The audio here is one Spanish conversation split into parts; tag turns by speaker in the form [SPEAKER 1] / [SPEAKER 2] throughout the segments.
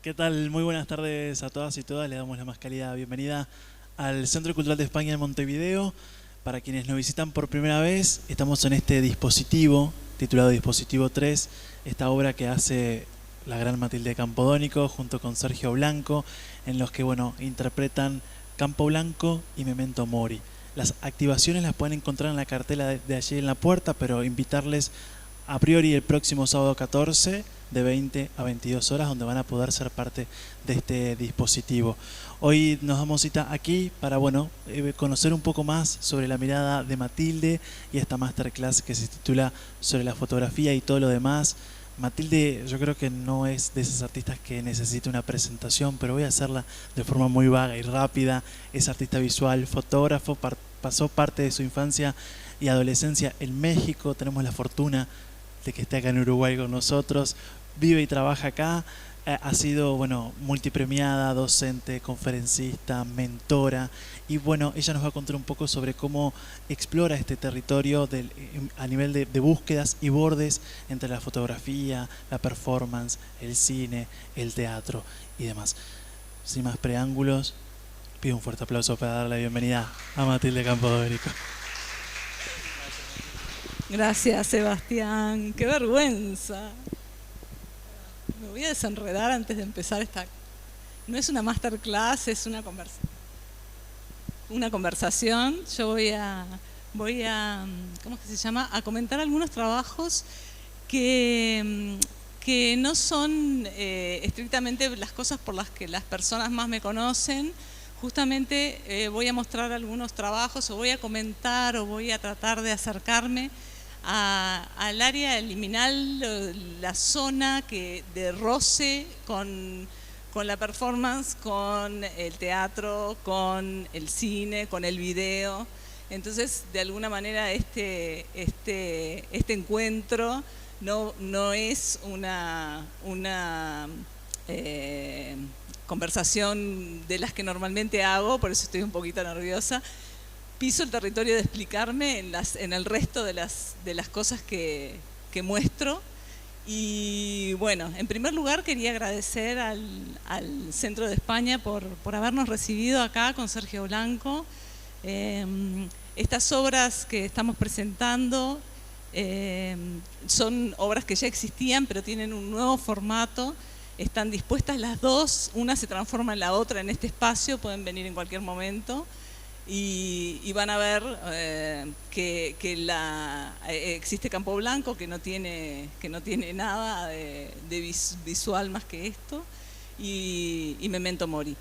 [SPEAKER 1] ¿Qué tal? Muy buenas tardes a todas y todas. Le damos la más cálida bienvenida al Centro Cultural de España en Montevideo. Para quienes nos visitan por primera vez, estamos en este dispositivo, titulado Dispositivo 3, esta obra que hace la gran Matilde Campodónico junto con Sergio Blanco, en los que interpretan Campo Blanco y Memento Mori. Las activaciones las pueden encontrar en la cartela de allí en la puerta, pero invitarles a priori el próximo sábado 14 de 20 a 22 horas, donde van a poder ser parte de este dispositivo. Hoy nos damos cita aquí para conocer un poco más sobre la mirada de Matilde y esta masterclass que se titula sobre la fotografía y todo lo demás. Matilde, yo creo que no es de esas artistas que necesita una presentación, pero voy a hacerla de forma muy vaga y rápida. Es artista visual, fotógrafo, pasó parte de su infancia y adolescencia en México. Tenemos la fortuna de que esté acá en Uruguay con nosotros, vive y trabaja acá, ha sido multipremiada, docente, conferencista, mentora, y ella nos va a contar un poco sobre cómo explora este territorio a nivel de búsquedas y bordes entre la fotografía, la performance, el cine, el teatro y demás. Sin más preámbulos, pido un fuerte aplauso para dar la bienvenida a Matilde Campodónico.
[SPEAKER 2] Gracias, Sebastián. ¡Qué vergüenza! Me voy a desenredar antes de empezar esta... No es una masterclass, es una conversación. Yo voy a ¿cómo es que se llama? A comentar algunos trabajos que no son estrictamente las cosas por las que las personas más me conocen. Justamente voy a mostrar algunos trabajos, o voy a comentar, o voy a tratar de acercarme al área liminal, la zona de roce con la performance, con el teatro, con el cine, con el video. Entonces, de alguna manera, este encuentro no es una conversación de las que normalmente hago, por eso estoy un poquito nerviosa. Piso el territorio de explicarme en el resto de las cosas que muestro. Y bueno, en primer lugar quería agradecer al Centro de España por habernos recibido acá con Sergio Blanco. Estas obras que estamos presentando son obras que ya existían, pero tienen un nuevo formato. Están dispuestas las dos, una se transforma en la otra en este espacio, pueden venir en cualquier momento. Y van a ver que existe Campo Blanco, que no tiene nada de visual más que esto, y Memento Mori.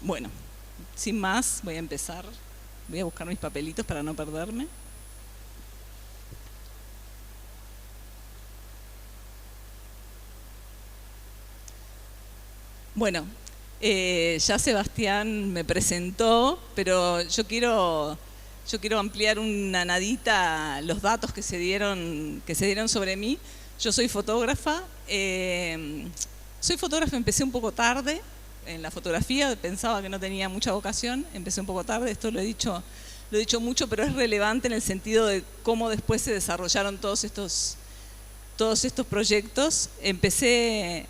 [SPEAKER 2] Bueno, sin más, voy a empezar. Voy a buscar mis papelitos para no perderme. Bueno. Ya Sebastián me presentó, pero yo quiero ampliar una nadita los datos que se dieron sobre mí. Yo soy fotógrafa. Empecé un poco tarde en la fotografía, pensaba que no tenía mucha vocación, empecé un poco tarde, esto lo he dicho mucho, pero es relevante en el sentido de cómo después se desarrollaron todos estos proyectos. Empecé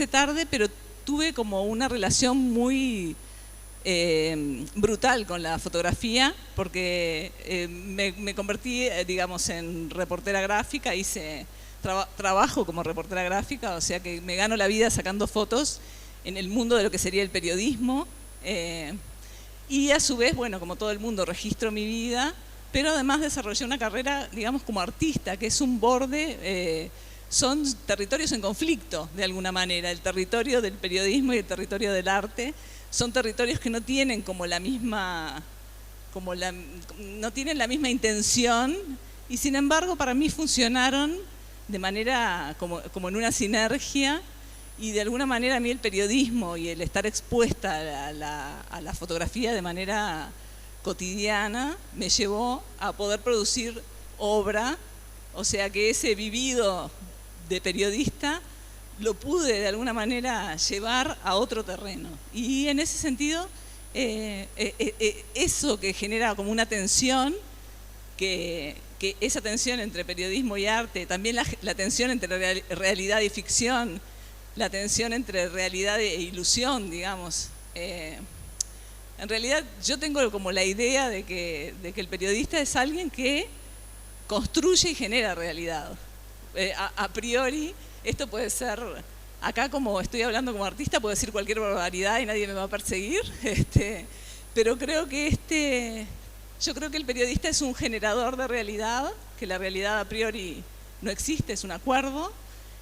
[SPEAKER 2] tarde, pero tuve como una relación muy brutal con la fotografía, porque me convertí, digamos, en reportera gráfica, trabajo como reportera gráfica, o sea que me gano la vida sacando fotos en el mundo de lo que sería el periodismo, y a su vez, como todo el mundo, registro mi vida, pero además desarrollé una carrera, digamos, como artista, que es un borde... son territorios en conflicto, de alguna manera. El territorio del periodismo y el territorio del arte son territorios que no tienen no tienen la misma intención, y sin embargo para mí funcionaron de manera como en una sinergia, y de alguna manera a mí el periodismo y el estar expuesta a la fotografía de manera cotidiana me llevó a poder producir obra, o sea que ese vivido de periodista lo pude de alguna manera llevar a otro terreno. Y en ese sentido, eso que genera como una tensión, que esa tensión entre periodismo y arte, también la tensión entre realidad y ficción, la tensión entre realidad e ilusión, digamos. En realidad yo tengo como la idea de que el periodista es alguien que construye y genera realidad. A priori, esto puede ser, acá como estoy hablando como artista, puedo decir cualquier barbaridad y nadie me va a perseguir, pero creo que yo creo que el periodista es un generador de realidad, que la realidad a priori no existe, es un acuerdo,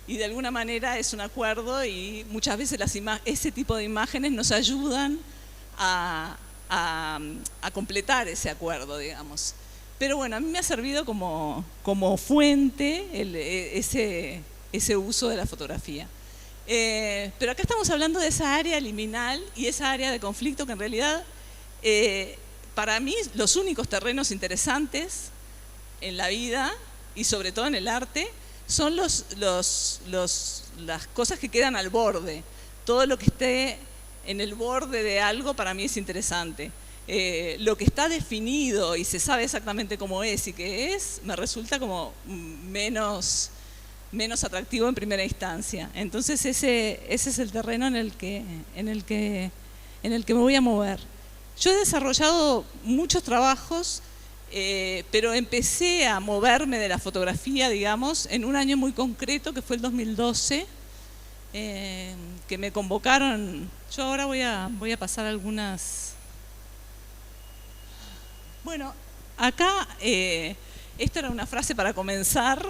[SPEAKER 2] y de alguna manera es un acuerdo y muchas veces ese tipo de imágenes nos ayudan a completar ese acuerdo, digamos. Pero bueno, a mí me ha servido como fuente ese uso de la fotografía. Pero acá estamos hablando de esa área liminal y esa área de conflicto que en realidad, para mí, los únicos terrenos interesantes en la vida y sobre todo en el arte son las cosas que quedan al borde. Todo lo que esté en el borde de algo para mí es interesante. Lo que está definido y se sabe exactamente cómo es y qué es, me resulta como menos atractivo en primera instancia. Entonces ese es el terreno en el que me voy a mover. Yo he desarrollado muchos trabajos, pero empecé a moverme de la fotografía, digamos, en un año muy concreto, que fue el 2012, que me convocaron. Yo ahora voy a pasar algunas. Bueno, acá, esta era una frase para comenzar,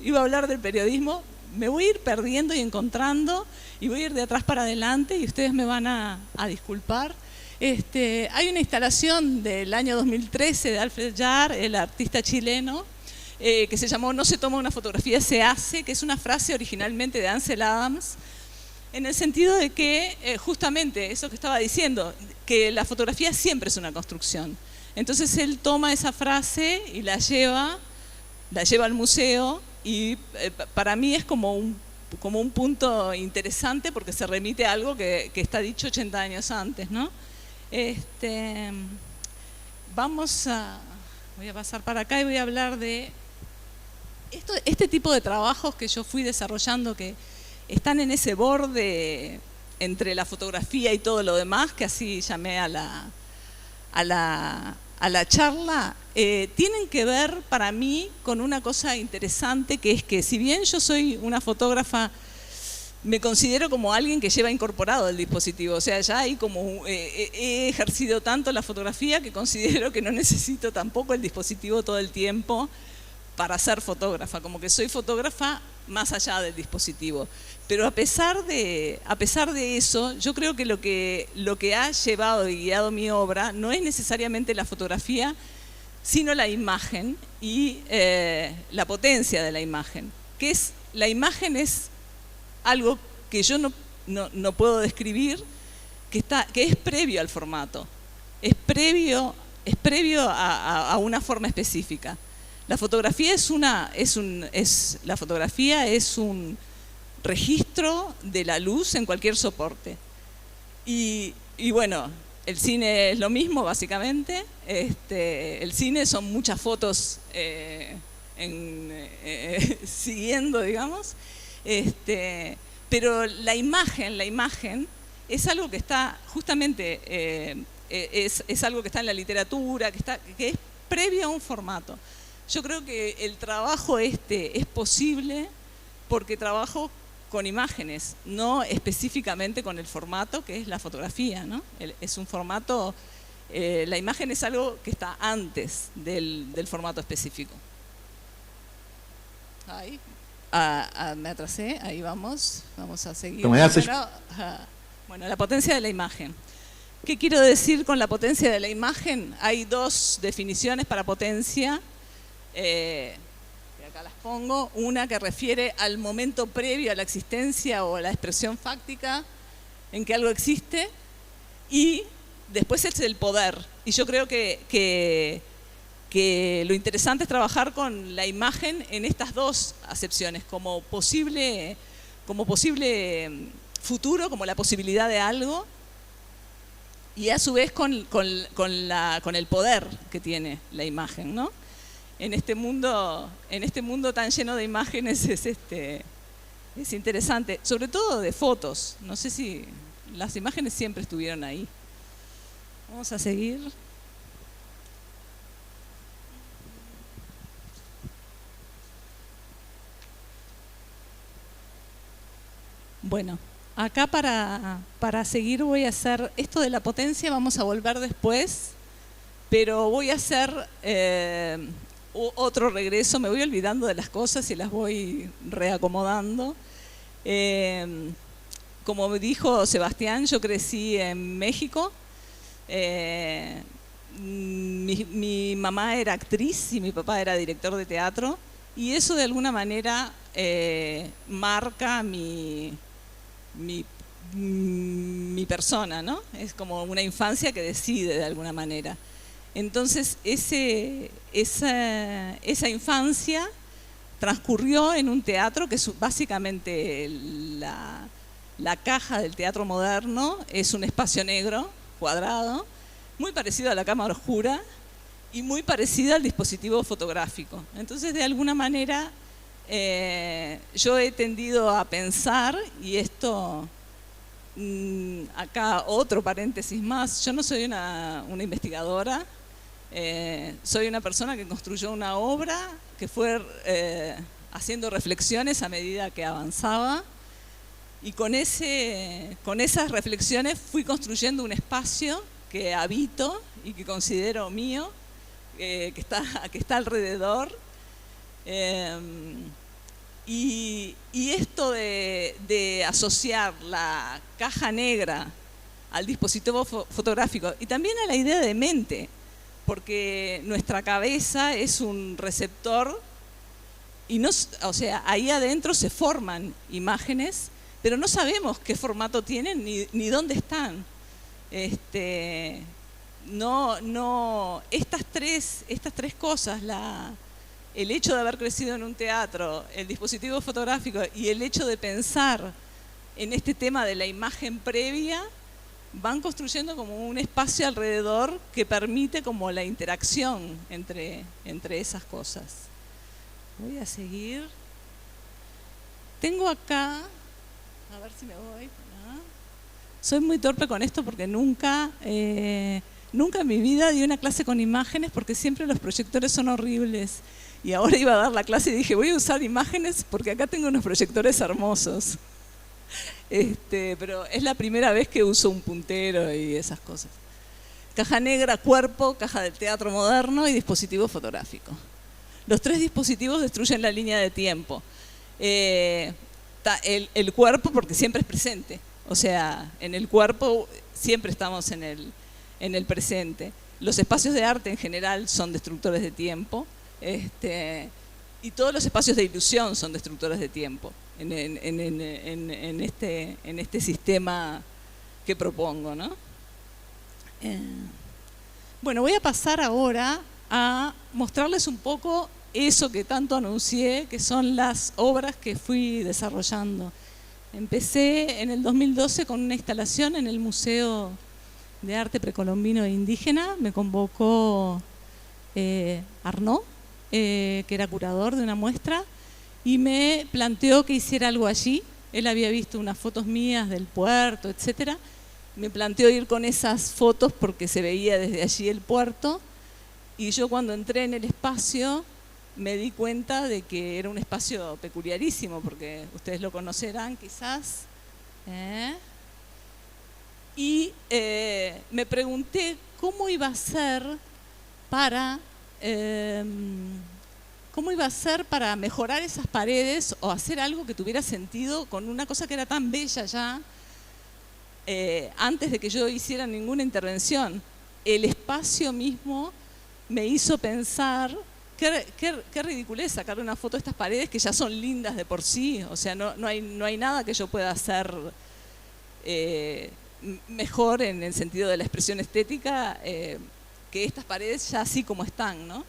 [SPEAKER 2] iba a hablar del periodismo, me voy a ir perdiendo y encontrando, y voy a ir de atrás para adelante, y ustedes me van a disculpar. Hay una instalación del año 2013 de Alfred Jarr, el artista chileno, que se llamó "No se toma una fotografía, se hace", que es una frase originalmente de Ansel Adams, en el sentido de que, justamente, eso que estaba diciendo, que la fotografía siempre es una construcción. Entonces él toma esa frase y la lleva al museo, y para mí es como un punto interesante porque se remite a algo que está dicho 80 años antes, ¿no? Voy a pasar para acá y voy a hablar de este tipo de trabajos que yo fui desarrollando, que están en ese borde entre la fotografía y todo lo demás, que así llamé a la charla, tienen que ver para mí con una cosa interesante, que es que si bien yo soy una fotógrafa, me considero como alguien que lleva incorporado el dispositivo. O sea, ya hay como he ejercido tanto la fotografía que considero que no necesito tampoco el dispositivo todo el tiempo para ser fotógrafa, como que soy fotógrafa más allá del dispositivo. Pero a pesar de eso, yo creo que lo que ha llevado y guiado mi obra no es necesariamente la fotografía, sino la imagen y la potencia de la imagen. La imagen es algo que yo no puedo describir, que es previo al formato, es previo a una forma específica. La fotografía es un registro de la luz en cualquier soporte. Y bueno, el cine es lo mismo, básicamente. El cine son muchas fotos siguiendo, digamos. Pero la imagen es algo que está justamente, es algo que está en la literatura, que es previo a un formato. Yo creo que el trabajo es posible porque trabajo con imágenes, no específicamente con el formato que es la fotografía, ¿no? Es un formato, la imagen es algo que está antes del formato específico. Ahí, me atrasé, ahí vamos a seguir. Bueno, la potencia de la imagen. ¿Qué quiero decir con la potencia de la imagen? Hay dos definiciones para potencia. Acá las pongo. Una que refiere al momento previo a la existencia o a la expresión fáctica en que algo existe, y después es el poder. Y yo creo que lo interesante es trabajar con la imagen en estas dos acepciones, como posible futuro, como la posibilidad de algo, y a su vez con el poder que tiene la imagen, ¿no? En este mundo tan lleno de imágenes Es interesante, sobre todo de fotos. No sé si las imágenes siempre estuvieron ahí. Vamos a seguir. Bueno, acá para seguir voy a hacer esto de la potencia, vamos a volver después, pero voy a hacer otro regreso, me voy olvidando de las cosas y las voy reacomodando. Como me dijo Sebastián, yo crecí en México. Mi mamá era actriz y mi papá era director de teatro, y eso de alguna manera marca mi persona, ¿no? Es como una infancia que decide de alguna manera. Entonces, esa infancia transcurrió en un teatro que es básicamente la caja del teatro moderno, es un espacio negro, cuadrado, muy parecido a la cámara oscura y muy parecido al dispositivo fotográfico. Entonces, de alguna manera, yo he tendido a pensar, y esto, acá otro paréntesis más, yo no soy una investigadora, soy una persona que construyó una obra que fue haciendo reflexiones a medida que avanzaba, y con esas reflexiones fui construyendo un espacio que habito y que considero mío, que está alrededor. Y esto de asociar la caja negra al dispositivo fotográfico y también a la idea de mente, porque nuestra cabeza es un receptor y o sea, ahí adentro se forman imágenes, pero no sabemos qué formato tienen ni dónde están. Estas tres cosas, el hecho de haber crecido en un teatro, el dispositivo fotográfico y el hecho de pensar en este tema de la imagen previa, van construyendo como un espacio alrededor que permite como la interacción entre esas cosas. Voy a seguir. Tengo acá, a ver si me voy. Soy muy torpe con esto porque nunca en mi vida di una clase con imágenes porque siempre los proyectores son horribles. Y ahora iba a dar la clase y dije, voy a usar imágenes porque acá tengo unos proyectores hermosos. Pero es la primera vez que uso un puntero y esas cosas. Caja negra, cuerpo, caja del teatro moderno y dispositivo fotográfico. Los tres dispositivos destruyen la línea de tiempo. El cuerpo porque siempre es presente. O sea, en el cuerpo siempre estamos en el presente. Los espacios de arte en general son destructores de tiempo. Y todos los espacios de ilusión son destructores de tiempo en este sistema que propongo, ¿no? Bueno, voy a pasar ahora a mostrarles un poco eso que tanto anuncié, que son las obras que fui desarrollando. Empecé en el 2012 con una instalación en el Museo de Arte Precolombino e Indígena. Me convocó Arnaud, que era curador de una muestra, y me planteó que hiciera algo allí. Él había visto unas fotos mías del puerto, etc. Me planteó ir con esas fotos porque se veía desde allí el puerto, y yo cuando entré en el espacio me di cuenta de que era un espacio peculiarísimo, porque ustedes lo conocerán quizás. Y me pregunté cómo iba a ser para mejorar esas paredes o hacer algo que tuviera sentido con una cosa que era tan bella ya, antes de que yo hiciera ninguna intervención. El espacio mismo me hizo pensar qué ridiculez sacar una foto de estas paredes que ya son lindas de por sí. O sea, no hay nada que yo pueda hacer mejor en el sentido de la expresión estética que estas paredes ya así como están, ¿no?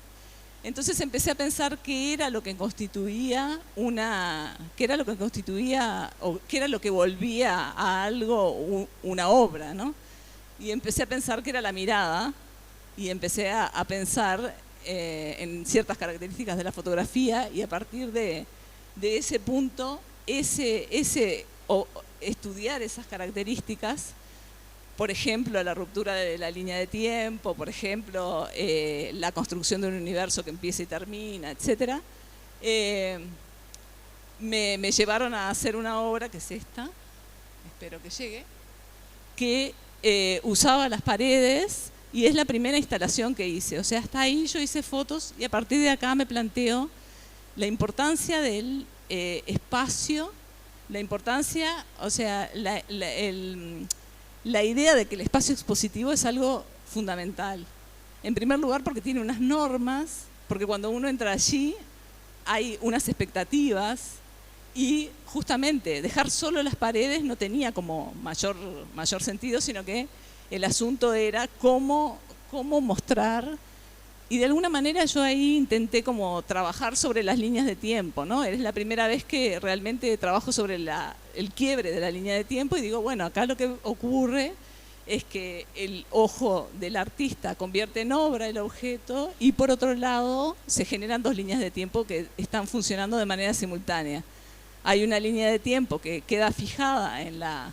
[SPEAKER 2] Entonces empecé a pensar qué era lo que constituía o qué era lo que volvía a algo una obra, ¿no? Y empecé a pensar que era la mirada, y empecé a pensar en ciertas características de la fotografía, y a partir de ese punto estudiar esas características, por ejemplo, la ruptura de la línea de tiempo, por ejemplo, la construcción de un universo que empieza y termina, etc., me llevaron a hacer una obra, que es esta, espero que llegue, que usaba las paredes, y es la primera instalación que hice. O sea, hasta ahí yo hice fotos y a partir de acá me planteo la importancia del espacio, la importancia, o sea, la idea de que el espacio expositivo es algo fundamental. En primer lugar porque tiene unas normas, porque cuando uno entra allí hay unas expectativas y justamente dejar solo las paredes no tenía como mayor sentido, sino que el asunto era cómo mostrar. Y de alguna manera yo ahí intenté como trabajar sobre las líneas de tiempo, ¿no? Es la primera vez que realmente trabajo sobre el quiebre de la línea de tiempo y digo, bueno, acá lo que ocurre es que el ojo del artista convierte en obra el objeto y por otro lado se generan dos líneas de tiempo que están funcionando de manera simultánea. Hay una línea de tiempo que queda fijada en la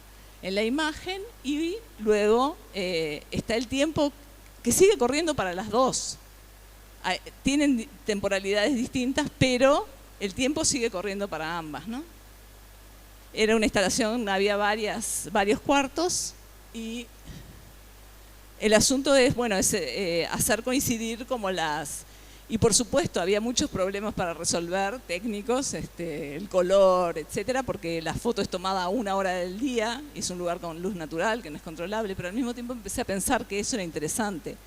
[SPEAKER 2] imagen y luego está el tiempo que sigue corriendo para las dos. Tienen temporalidades distintas, pero el tiempo sigue corriendo para ambas, ¿no? Era una instalación, había varios cuartos y el asunto es, bueno, hacer coincidir como las... Y por supuesto había muchos problemas para resolver, técnicos, el color, etcétera, porque la foto es tomada a 1 hora del día, es un lugar con luz natural que no es controlable, pero al mismo tiempo empecé a pensar que eso era interesante,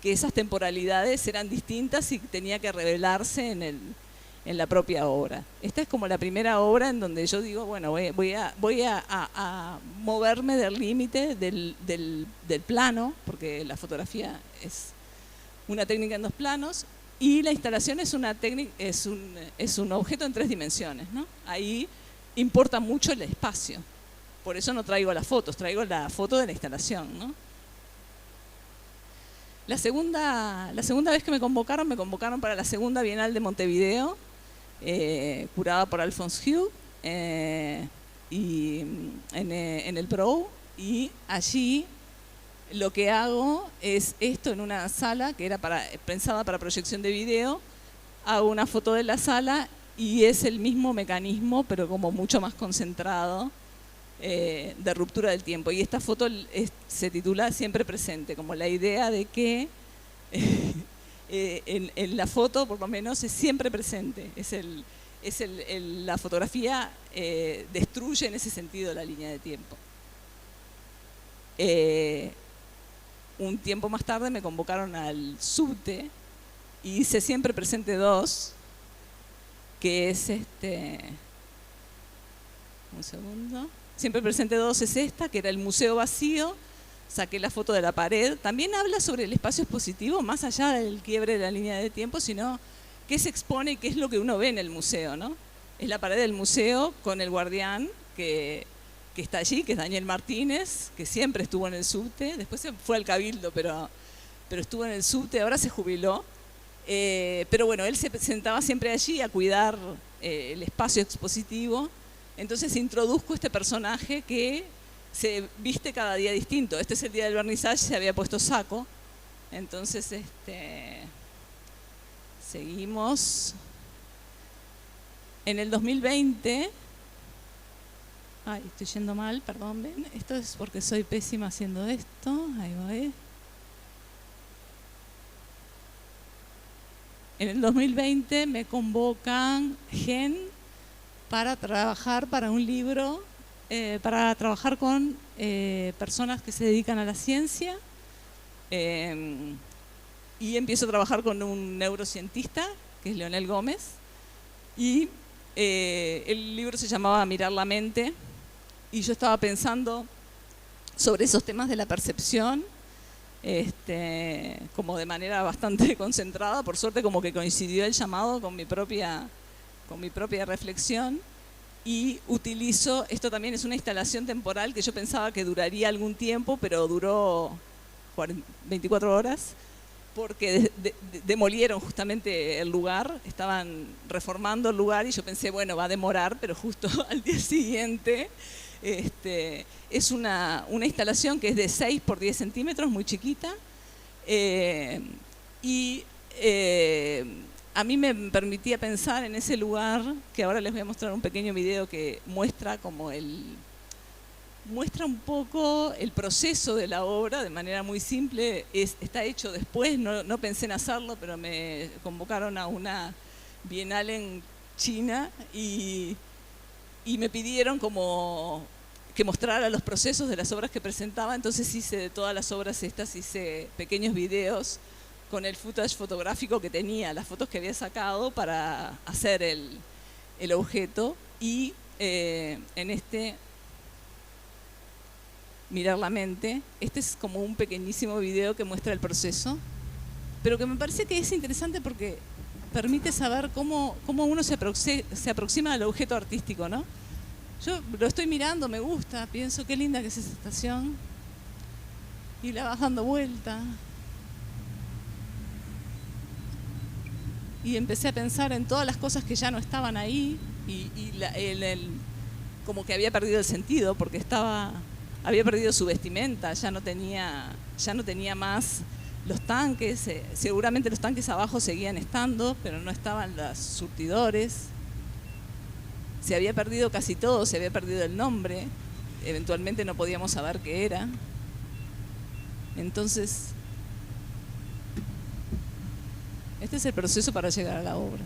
[SPEAKER 2] que esas temporalidades eran distintas y tenía que revelarse en la propia obra. Esta es como la primera obra en donde yo digo, bueno, voy a moverme del límite del plano, porque la fotografía es una técnica en 2 planos, y la instalación es un objeto en 3 dimensiones, ¿no? Ahí importa mucho el espacio. Por eso no traigo las fotos, traigo la foto de la instalación, ¿no? La segunda vez que me convocaron para la segunda Bienal de Montevideo, curada por Alphonse Hugh, y en el PRO, y allí lo que hago es esto en una sala que era pensada para proyección de video, hago una foto de la sala y es el mismo mecanismo, pero como mucho más concentrado, de ruptura del tiempo. Y esta foto se titula Siempre presente, como la idea de que en la foto, por lo menos, es siempre presente. La fotografía destruye en ese sentido la línea de tiempo. Un tiempo más tarde me convocaron al Subte y hice Siempre presente 2, que es un segundo. Siempre presente 2 es esta, que era el museo vacío. Saqué la foto de la pared. También habla sobre el espacio expositivo, más allá del quiebre de la línea de tiempo, sino qué se expone y qué es lo que uno ve en el museo, ¿no? Es la pared del museo con el guardián que está allí, que es Daniel Martínez, que siempre estuvo en el Subte. Después se fue al Cabildo, pero estuvo en el Subte, ahora se jubiló. Pero bueno, él se sentaba siempre allí a cuidar el espacio expositivo. Entonces introduzco este personaje que se viste cada día distinto. Este es el día del vernizaje, se había puesto saco. Entonces, seguimos. En el 2020... Ay, estoy yendo mal, perdón, ven. Esto es porque soy pésima haciendo esto. Ahí va, En el 2020 me convocan GEN para trabajar para un libro, para trabajar con personas que se dedican a la ciencia. Y empiezo a trabajar con un neurocientista, que es Leonel Gómez. Y el libro se llamaba Mirar la mente. Y yo estaba pensando sobre esos temas de la percepción, como de manera bastante concentrada. Por suerte como que coincidió el llamado con mi propia reflexión, y utilizo, esto también es una instalación temporal que yo pensaba que duraría algún tiempo, pero duró 24 horas, porque demolieron justamente el lugar, estaban reformando el lugar y yo pensé, bueno, va a demorar, pero justo al día siguiente es una instalación que es de 6 por 10 centímetros, muy chiquita, y a mí me permitía pensar en ese lugar, que ahora les voy a mostrar un pequeño video que muestra muestra un poco el proceso de la obra de manera muy simple. Está hecho después, no pensé en hacerlo, pero me convocaron a una bienal en China y me pidieron como que mostrara los procesos de las obras que presentaba. Entonces hice de todas las obras estas, hice pequeños videos con el footage fotográfico que tenía, las fotos que había sacado para hacer el objeto. Y en Mirar la mente, este es como un pequeñísimo video que muestra el proceso, pero que me parece que es interesante porque permite saber cómo uno se aproxima al objeto artístico, ¿no? Yo lo estoy mirando, me gusta, pienso qué linda que es esa estación, y la vas dando vuelta. Y empecé a pensar en todas las cosas que ya no estaban ahí, como que había perdido el sentido, porque había perdido su vestimenta, ya no tenía más los tanques, seguramente los tanques abajo seguían estando, pero no estaban los surtidores. Se había perdido casi todo, se había perdido el nombre, eventualmente no podíamos saber qué era. Entonces, este es el proceso para llegar a la obra.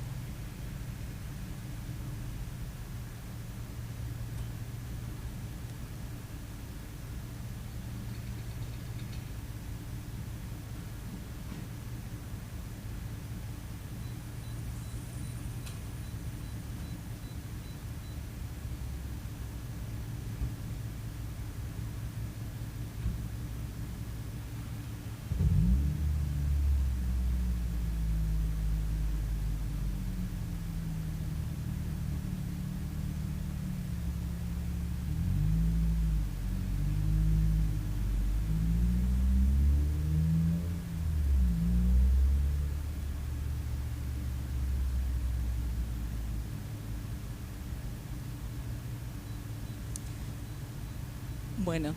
[SPEAKER 2] Bueno,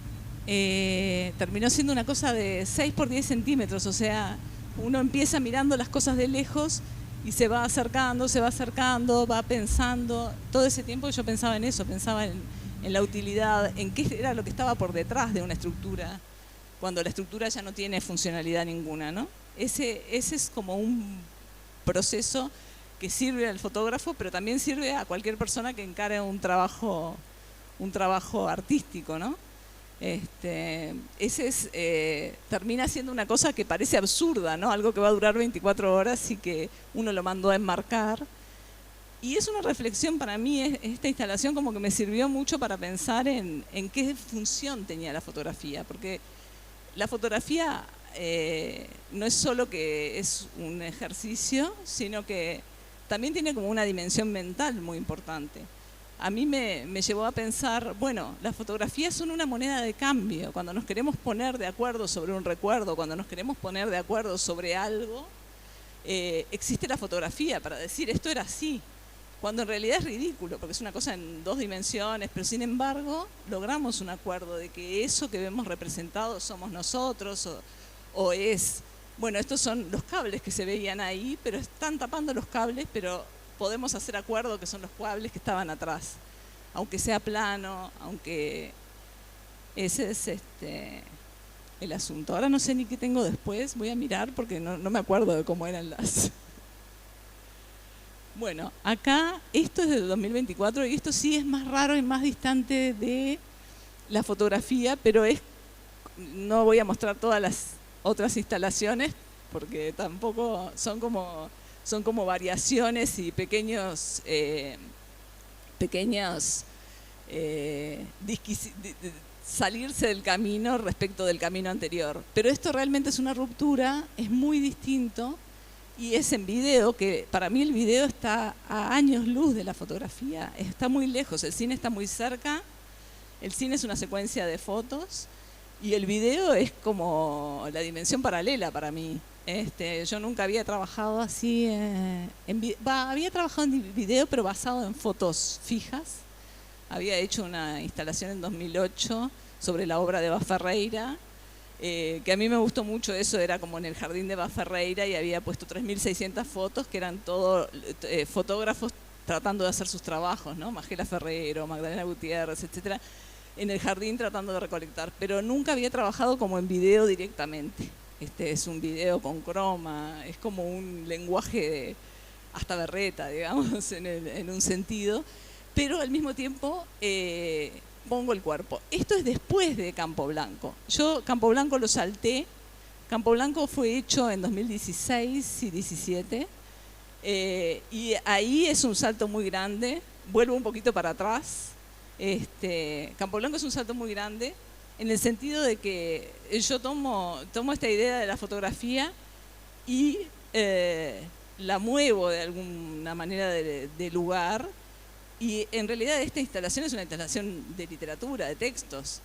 [SPEAKER 2] terminó siendo una cosa de 6 por 10 centímetros, o sea, uno empieza mirando las cosas de lejos y se va acercando, va pensando. Todo ese tiempo yo pensaba en eso, pensaba en la utilidad, en qué era lo que estaba por detrás de una estructura, cuando la estructura ya no tiene funcionalidad ninguna, ¿no? Ese es como un proceso que sirve al fotógrafo, pero también sirve a cualquier persona que encare un trabajo artístico, ¿no? Termina siendo una cosa que parece absurda, ¿no? Algo que va a durar 24 horas y que uno lo mandó a enmarcar. Y es una reflexión para mí, esta instalación como que me sirvió mucho para pensar en qué función tenía la fotografía, porque la fotografía no es solo que es un ejercicio, sino que también tiene como una dimensión mental muy importante. A mí me llevó a pensar, bueno, las fotografías son una moneda de cambio. Cuando nos queremos poner de acuerdo sobre un recuerdo, cuando nos queremos poner de acuerdo sobre algo, existe la fotografía para decir esto era así, cuando en realidad es ridículo, porque es una cosa en 2 dimensiones, pero sin embargo logramos un acuerdo de que eso que vemos representado somos nosotros, o es, bueno, estos son los cables que se veían ahí, pero están tapando los cables, pero podemos hacer acuerdo que son los cables que estaban atrás, aunque sea plano, aunque ese es el asunto. Ahora no sé ni qué tengo después, voy a mirar porque no me acuerdo de cómo eran las... Bueno, acá esto es del 2024 y esto sí es más raro y más distante de la fotografía, pero no voy a mostrar todas las otras instalaciones porque tampoco son como variaciones y pequeños salirse del camino respecto del camino anterior. Pero esto realmente es una ruptura, es muy distinto y es en video, que para mí el video está a años luz de la fotografía, está muy lejos, el cine está muy cerca, el cine es una secuencia de fotos y el video es como la dimensión paralela para mí. Yo nunca había trabajado así, había trabajado en video, pero basado en fotos fijas. Había hecho una instalación en 2008 sobre la obra de Bas Ferreira, que a mí me gustó mucho eso, era como en el jardín de Bas Ferreira y había puesto 3.600 fotos, que eran todos fotógrafos tratando de hacer sus trabajos, ¿no? Magela Ferrero, Magdalena Gutiérrez, etcétera, en el jardín tratando de recolectar, pero nunca había trabajado como en video directamente. Es un video con croma, es como un lenguaje hasta berreta, digamos, en un sentido, pero al mismo tiempo pongo el cuerpo. Esto es después de Campo Blanco. Yo Campo Blanco lo salté. Campo Blanco fue hecho en 2016 y 2017, y ahí es un salto muy grande. Vuelvo un poquito para atrás. Campo Blanco es un salto muy grande, en el sentido de que yo tomo esta idea de la fotografía y la muevo de alguna manera de lugar, y en realidad esta instalación es una instalación de literatura, de textos,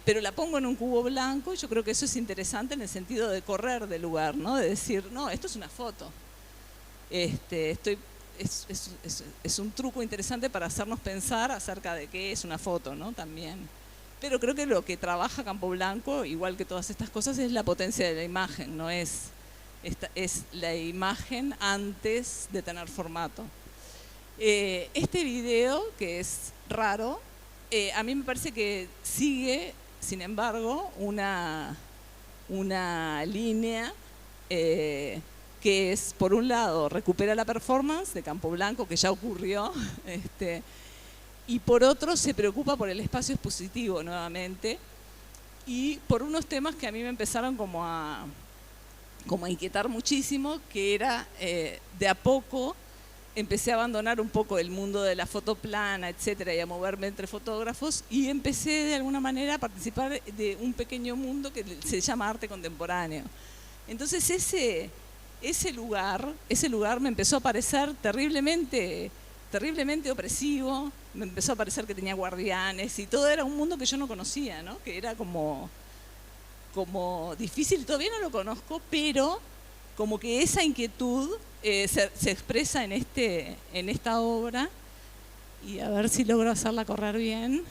[SPEAKER 2] pero la pongo en un cubo blanco. Yo creo que eso es interesante en el sentido de correr del lugar, ¿no? De decir, no, esto es una foto. Es un truco interesante para hacernos pensar acerca de qué es una foto, ¿no? También. Pero creo que lo que trabaja Campo Blanco, igual que todas estas cosas, es la potencia de la imagen, no es la imagen antes de tener formato. Este video, que es raro, a mí me parece que sigue, sin embargo, una línea que es, por un lado, recupera la performance de Campo Blanco, que ya ocurrió, y por otro se preocupa por el espacio expositivo nuevamente, y por unos temas que a mí me empezaron como a inquietar muchísimo, que era, de a poco, empecé a abandonar un poco el mundo de la foto plana, etcétera, y a moverme entre fotógrafos, y empecé de alguna manera a participar de un pequeño mundo que se llama arte contemporáneo. Entonces ese lugar me empezó a parecer terriblemente opresivo, me empezó a parecer que tenía guardianes, y todo era un mundo que yo no conocía, ¿no? Que era como difícil, todavía no lo conozco, pero como que esa inquietud se expresa en esta obra, y a ver si logro hacerla correr bien.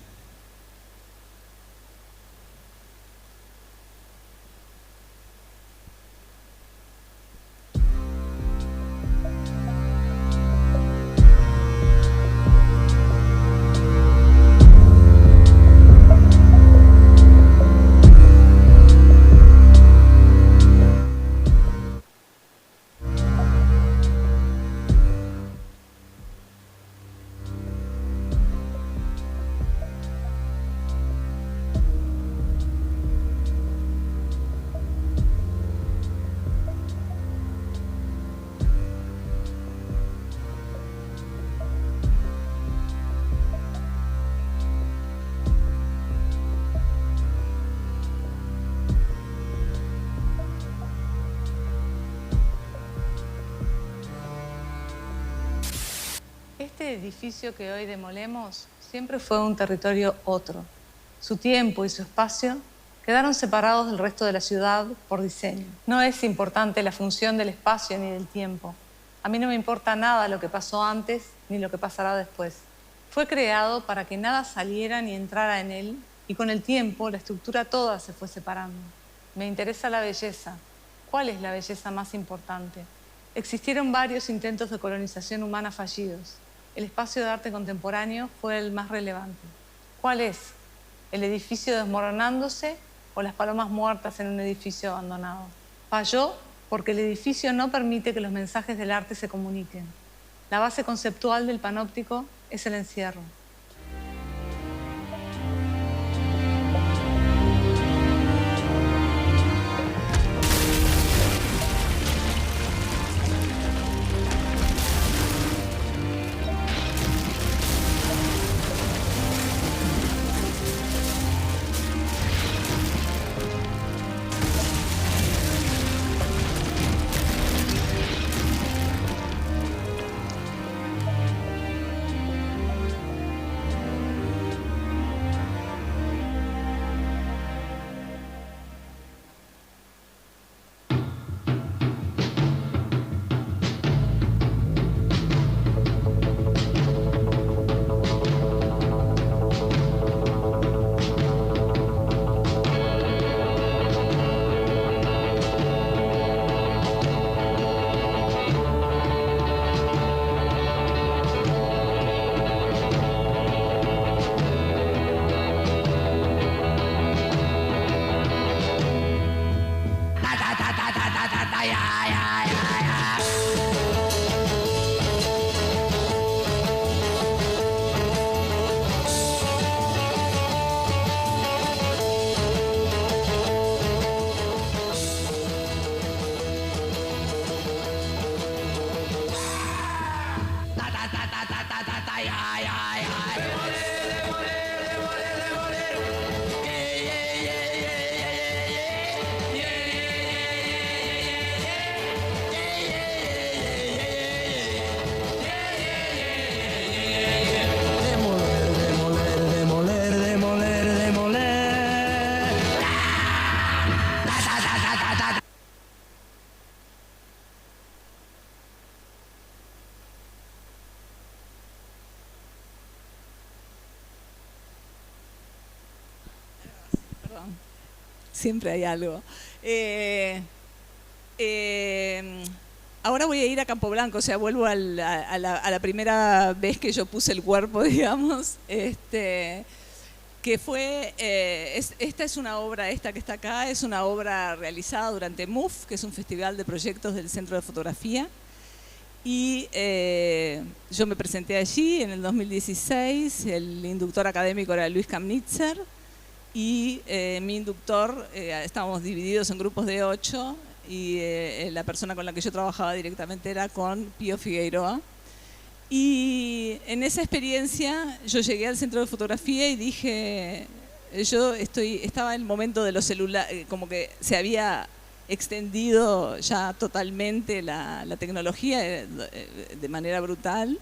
[SPEAKER 3] Este edificio que hoy demolemos siempre fue un territorio otro. Su tiempo y su espacio quedaron separados del resto de la ciudad por diseño. No es importante la función del espacio ni del tiempo. A mí no me importa nada lo que pasó antes ni lo que pasará después. Fue creado para que nada saliera ni entrara en él, y con el tiempo la estructura toda se fue separando. Me interesa la belleza. ¿Cuál es la belleza más importante? Existieron varios intentos de colonización humana fallidos. El espacio de arte contemporáneo fue el más relevante. ¿Cuál es? ¿El edificio desmoronándose o las palomas muertas en un edificio abandonado? Falló porque el edificio no permite que los mensajes del arte se comuniquen. La base conceptual del panóptico es el encierro.
[SPEAKER 2] Siempre hay algo. Ahora voy a ir a Campo Blanco, o sea, vuelvo a la primera vez que yo puse el cuerpo, digamos, que fue, esta es una obra, esta que está acá, es una obra realizada durante MUF, que es un festival de proyectos del Centro de Fotografía, y yo me presenté allí en el 2016, el inductor académico era Luis Kamnitzer, y mi inductor, estábamos divididos en grupos de 8 y la persona con la que yo trabajaba directamente era con Pío Figueiroa. Y en esa experiencia yo llegué al Centro de Fotografía y dije, estaba en el momento de los celulares, como que se había extendido ya totalmente la tecnología de manera brutal.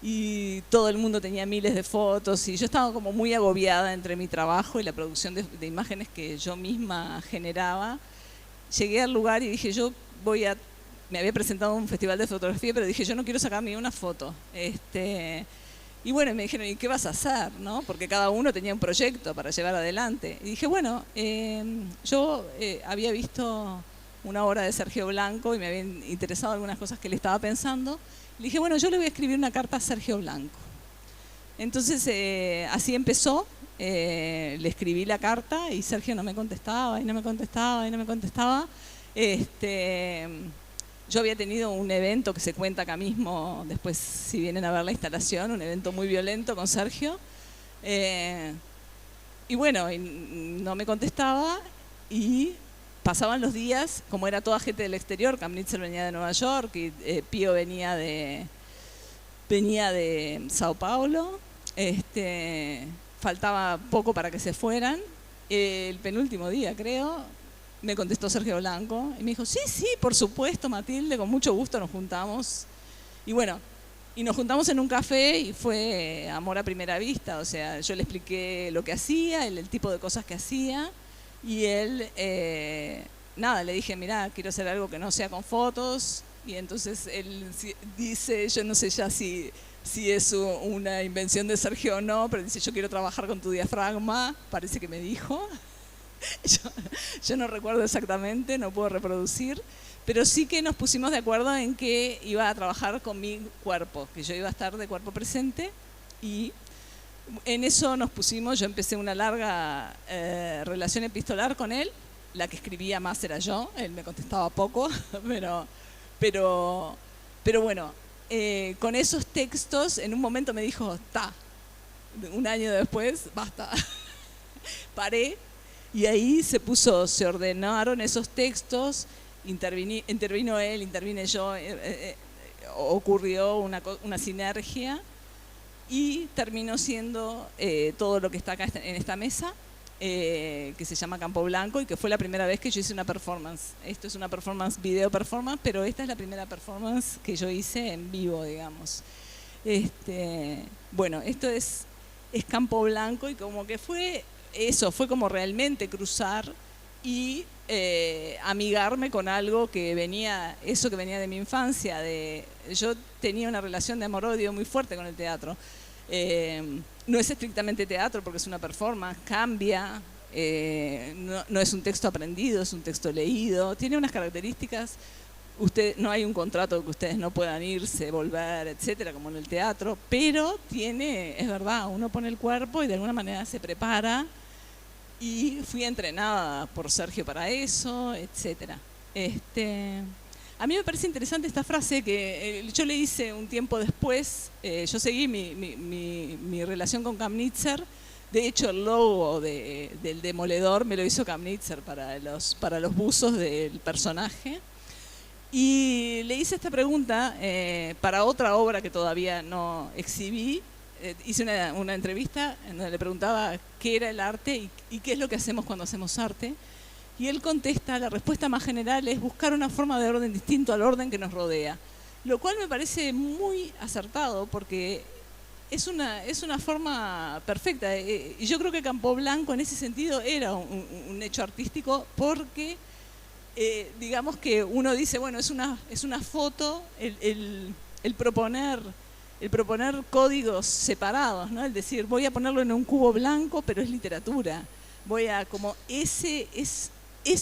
[SPEAKER 2] Y todo el mundo tenía miles de fotos y yo estaba como muy agobiada entre mi trabajo y la producción de imágenes que yo misma generaba. Llegué al lugar y dije, me había presentado a un festival de fotografía, pero dije, yo no quiero sacar ni una foto. Y bueno, me dijeron, ¿y qué vas a hacer? ¿No? Porque cada uno tenía un proyecto para llevar adelante. Y dije, bueno, yo había visto una obra de Sergio Blanco y me habían interesado algunas cosas que él estaba pensando. Le dije, bueno, yo le voy a escribir una carta a Sergio Blanco. Entonces, así empezó. Le escribí la carta y Sergio no me contestaba, y no me contestaba, y no me contestaba. Yo había tenido un evento que se cuenta acá mismo, después si vienen a ver la instalación, un evento muy violento con Sergio. Y bueno, no me contestaba y pasaban los días, como era toda gente del exterior, Kamnitzer venía de Nueva York y Pío venía de Sao Paulo, faltaba poco para que se fueran. El penúltimo día, creo, me contestó Sergio Blanco y me dijo, sí, por supuesto, Matilde, con mucho gusto nos juntamos. Y bueno, y nos juntamos en un café y fue amor a primera vista, o sea, yo le expliqué lo que hacía, el tipo de cosas que hacía. Y él, le dije, mirá, quiero hacer algo que no sea con fotos. Y entonces él dice, yo no sé ya si es una invención de Sergio o no, pero dice, yo quiero trabajar con tu diafragma, parece que me dijo. Yo no recuerdo exactamente, no puedo reproducir, pero sí que nos pusimos de acuerdo en que iba a trabajar con mi cuerpo, que yo iba a estar de cuerpo presente y en eso nos pusimos. Yo empecé una larga relación epistolar con él. La que escribía más era yo, él me contestaba poco, pero bueno, con esos textos en un momento me dijo, un año después, basta. Paré y ahí se ordenaron esos textos, intervino él, intervine yo, ocurrió una sinergia. Y terminó siendo todo lo que está acá en esta mesa, que se llama Campo Blanco y que fue la primera vez que yo hice una performance. Esto es una performance, video performance, pero esta es la primera performance que yo hice en vivo, digamos. Bueno, esto es Campo Blanco y como que fue como realmente cruzar y amigarme con algo que venía de mi infancia. Yo tenía una relación de amor-odio muy fuerte con el teatro. No es estrictamente teatro porque es una performance, cambia, no es un texto aprendido, es un texto leído, tiene unas características. No hay un contrato que ustedes no puedan irse, volver, etcétera, como en el teatro, pero es verdad, uno pone el cuerpo y de alguna manera se prepara. Y fui entrenada por Sergio para eso, etcétera. A mí me parece interesante esta frase que yo le hice un tiempo después. Yo seguí mi relación con Kamnitzer. De hecho, el logo del Demoledor me lo hizo Kamnitzer para los buzos del personaje. Y le hice esta pregunta para otra obra que todavía no exhibí. Hice una entrevista en donde le preguntaba qué era el arte y qué es lo que hacemos cuando hacemos arte. Y él contesta, la respuesta más general es buscar una forma de orden distinto al orden que nos rodea. Lo cual me parece muy acertado porque es una forma perfecta. Y yo creo que Campo Blanco en ese sentido era un hecho artístico porque, digamos que uno dice, bueno, es una foto, el proponer códigos separados, ¿no? El decir, voy a ponerlo en un cubo blanco, pero es literatura. Ese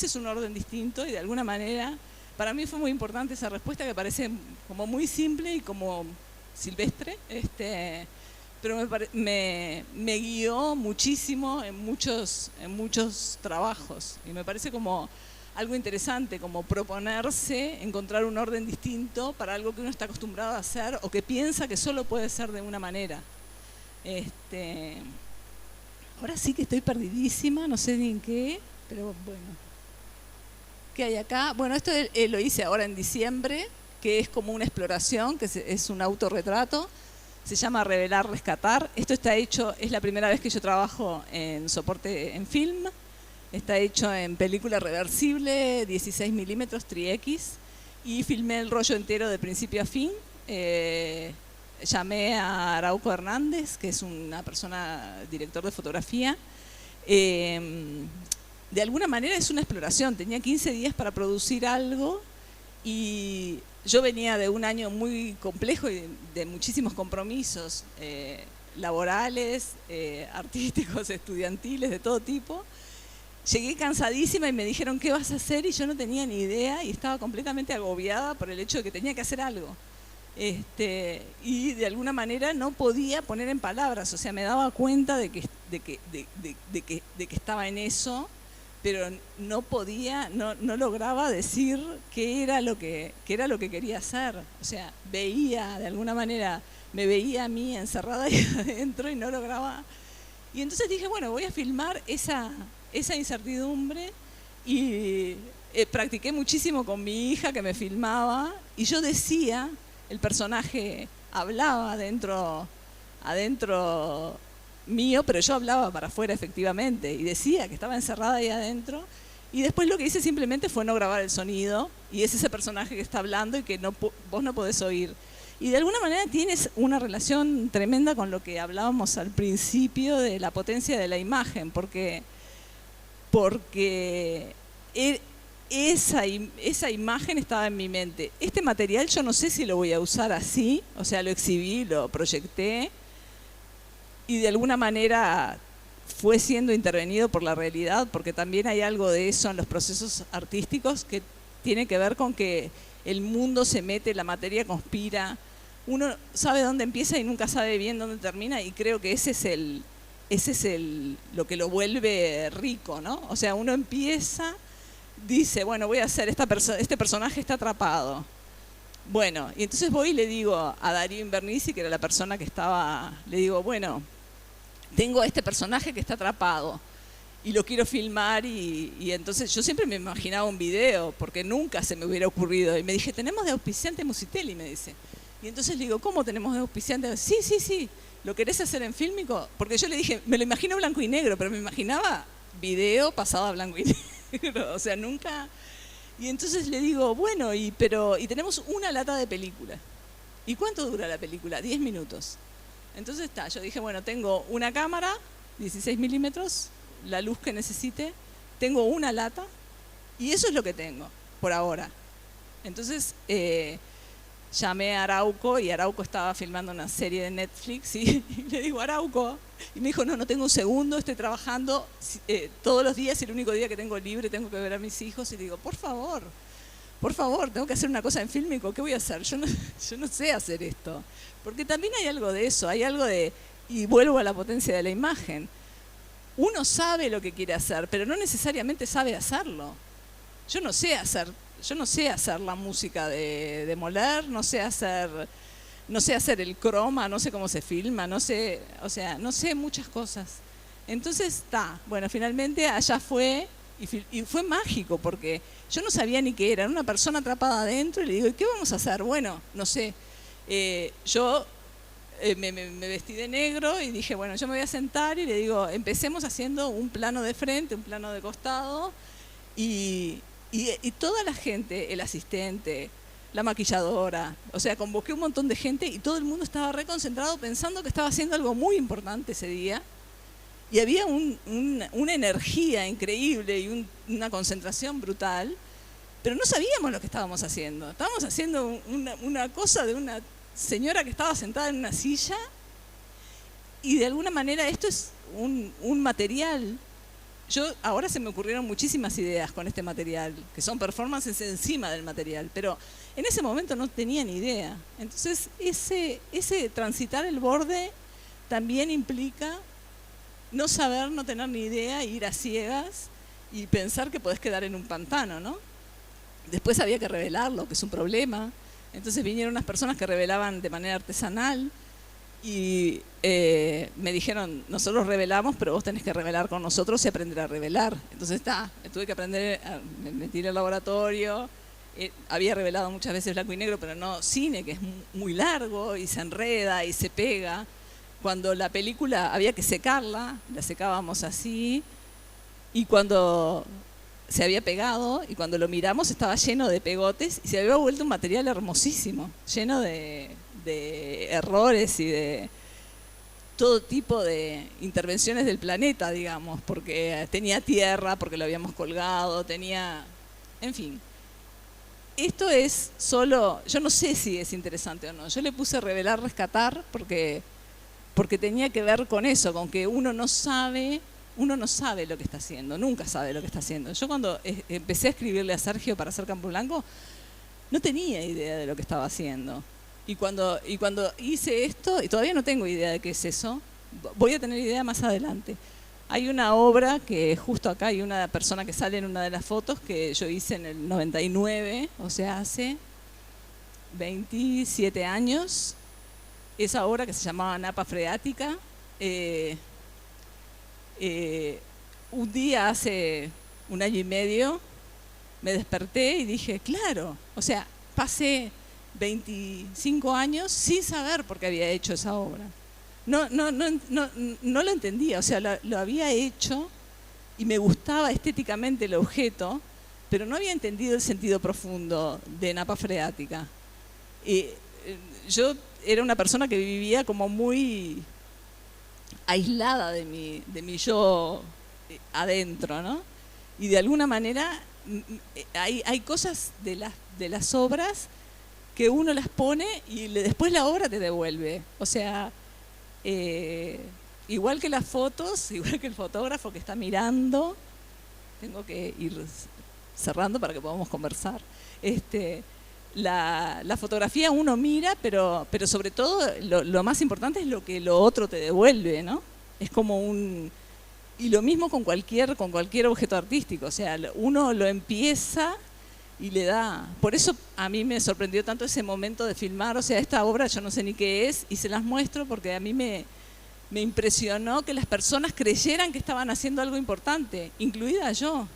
[SPEAKER 2] es un orden distinto y de alguna manera, para mí fue muy importante esa respuesta que parece como muy simple y como silvestre, pero me guió muchísimo en muchos trabajos y me parece como algo interesante, como proponerse, encontrar un orden distinto para algo que uno está acostumbrado a hacer o que piensa que solo puede ser de una manera. Ahora sí que estoy perdidísima, no sé ni en qué, pero bueno. ¿Qué hay acá? Bueno, esto lo hice ahora en diciembre, que es como una exploración, que es un autorretrato. Se llama Revelar, Rescatar. Esto está hecho, es la primera vez que yo trabajo en soporte en film. Está hecho en película reversible, 16 milímetros, tri-X, y filmé el rollo entero de principio a fin. Llamé a Arauco Hernández, que es una persona, director de fotografía. De alguna manera es una exploración, tenía 15 días para producir algo y yo venía de un año muy complejo y de muchísimos compromisos laborales, artísticos, estudiantiles, de todo tipo. Llegué cansadísima y me dijeron, ¿qué vas a hacer? Y yo no tenía ni idea y estaba completamente agobiada por el hecho de que tenía que hacer algo. Y de alguna manera no podía poner en palabras, o sea, me daba cuenta de que estaba en eso, pero no podía, no lograba decir qué era lo que quería hacer. O sea, veía, de alguna manera, me veía a mí encerrada ahí adentro y no lograba. Y entonces dije, bueno, voy a filmar esa incertidumbre y practiqué muchísimo con mi hija que me filmaba y yo decía, el personaje hablaba adentro mío, pero yo hablaba para afuera efectivamente y decía que estaba encerrada ahí adentro y después lo que hice simplemente fue no grabar el sonido y es ese personaje que está hablando y que vos no podés oír. Y de alguna manera tienes una relación tremenda con lo que hablábamos al principio de la potencia de la imagen, porque esa imagen estaba en mi mente. Este material yo no sé si lo voy a usar así, o sea, lo exhibí, lo proyecté y de alguna manera fue siendo intervenido por la realidad, porque también hay algo de eso en los procesos artísticos que tiene que ver con que el mundo se mete, la materia conspira, uno sabe dónde empieza y nunca sabe bien dónde termina y creo que ese es lo que lo vuelve rico, ¿no? O sea, uno empieza, dice, bueno, voy a hacer, este personaje está atrapado. Bueno, y entonces voy y le digo a Darío Invernizzi, que era la persona que estaba, le digo, bueno, tengo a este personaje que está atrapado y lo quiero filmar y entonces yo siempre me imaginaba un video, porque nunca se me hubiera ocurrido. Y me dije, tenemos de auspiciante Musitelli, me dice. Y entonces le digo, ¿cómo tenemos de auspiciante? Sí. ¿Lo querés hacer en fílmico? Porque yo le dije, me lo imagino blanco y negro, pero me imaginaba video pasado a blanco y negro. O sea, nunca. Y entonces le digo, bueno, y tenemos una lata de película. ¿Y cuánto dura la película? 10 minutos. Entonces yo dije, bueno, tengo una cámara, 16 milímetros, la luz que necesite, tengo una lata, y eso es lo que tengo, por ahora. Entonces llamé a Arauco, y Arauco estaba filmando una serie de Netflix, y le digo, Arauco, y me dijo, no tengo un segundo, estoy trabajando todos los días, y el único día que tengo libre tengo que ver a mis hijos, y le digo, por favor, tengo que hacer una cosa en fílmico, ¿qué voy a hacer? Yo no sé hacer esto. Porque también hay algo de eso, hay algo de, y vuelvo a la potencia de la imagen, uno sabe lo que quiere hacer, pero no necesariamente sabe hacerlo. Yo no sé hacer la música de Moller, no sé hacer el croma, no sé cómo se filma, no sé muchas cosas. Entonces, bueno, finalmente allá fue Y fue mágico porque yo no sabía ni qué era una persona atrapada adentro y le digo, ¿y qué vamos a hacer? Bueno, no sé, yo me vestí de negro y dije, bueno, yo me voy a sentar y le digo, empecemos haciendo un plano de frente, un plano de costado y toda la gente, el asistente, la maquilladora, o sea, convoqué un montón de gente y todo el mundo estaba reconcentrado pensando que estaba haciendo algo muy importante ese día. Y había una energía increíble y una concentración brutal, pero no sabíamos lo que estábamos haciendo. Estábamos haciendo una cosa de una señora que estaba sentada en una silla y de alguna manera esto es un material. Ahora se me ocurrieron muchísimas ideas con este material, que son performances encima del material, pero en ese momento no tenía ni idea. Entonces ese transitar el borde también implica no saber, no tener ni idea, ir a ciegas y pensar que podés quedar en un pantano, ¿no? Después había que revelarlo, que es un problema. Entonces vinieron unas personas que revelaban de manera artesanal y me dijeron, nosotros revelamos, pero vos tenés que revelar con nosotros y aprender a revelar. Entonces tuve que aprender, me metí en el laboratorio, había revelado muchas veces blanco y negro, pero no cine, que es muy largo y se enreda y se pega. Cuando la película había que secarla, la secábamos así, y cuando se había pegado, y cuando lo miramos estaba lleno de pegotes, y se había vuelto un material hermosísimo, lleno de errores y de todo tipo de intervenciones del planeta, digamos, porque tenía tierra, porque lo habíamos colgado, en fin. Esto es solo, yo no sé si es interesante o no, yo le puse revelar, rescatar, porque tenía que ver con eso, con que uno no sabe lo que está haciendo, nunca sabe lo que está haciendo. Yo cuando empecé a escribirle a Sergio para hacer Campo Blanco, no tenía idea de lo que estaba haciendo. Y cuando hice esto, y todavía no tengo idea de qué es eso, voy a tener idea más adelante. Hay una obra que justo acá hay una persona que sale en una de las fotos que yo hice en el 99, o sea, hace 27 años, esa obra que se llamaba Napa Freática. Un día hace 1 año y medio me desperté y dije, claro, o sea, pasé 25 años sin saber por qué había hecho esa obra. No lo entendía, o sea, lo había hecho y me gustaba estéticamente el objeto, pero no había entendido el sentido profundo de Napa Freática. Yo era una persona que vivía como muy aislada de mi yo adentro, ¿no? Y de alguna manera hay cosas de las obras que uno las pone y después la obra te devuelve. O sea, igual que las fotos, igual que el fotógrafo que está mirando, tengo que ir cerrando para que podamos conversar. La fotografía uno mira, pero sobre todo lo más importante es lo que lo otro te devuelve, ¿no? Es como y lo mismo con cualquier objeto artístico, o sea, uno lo empieza y le da. Por eso a mí me sorprendió tanto ese momento de filmar, o sea, esta obra yo no sé ni qué es y se las muestro porque a mí me impresionó que las personas creyeran que estaban haciendo algo importante, incluida yo.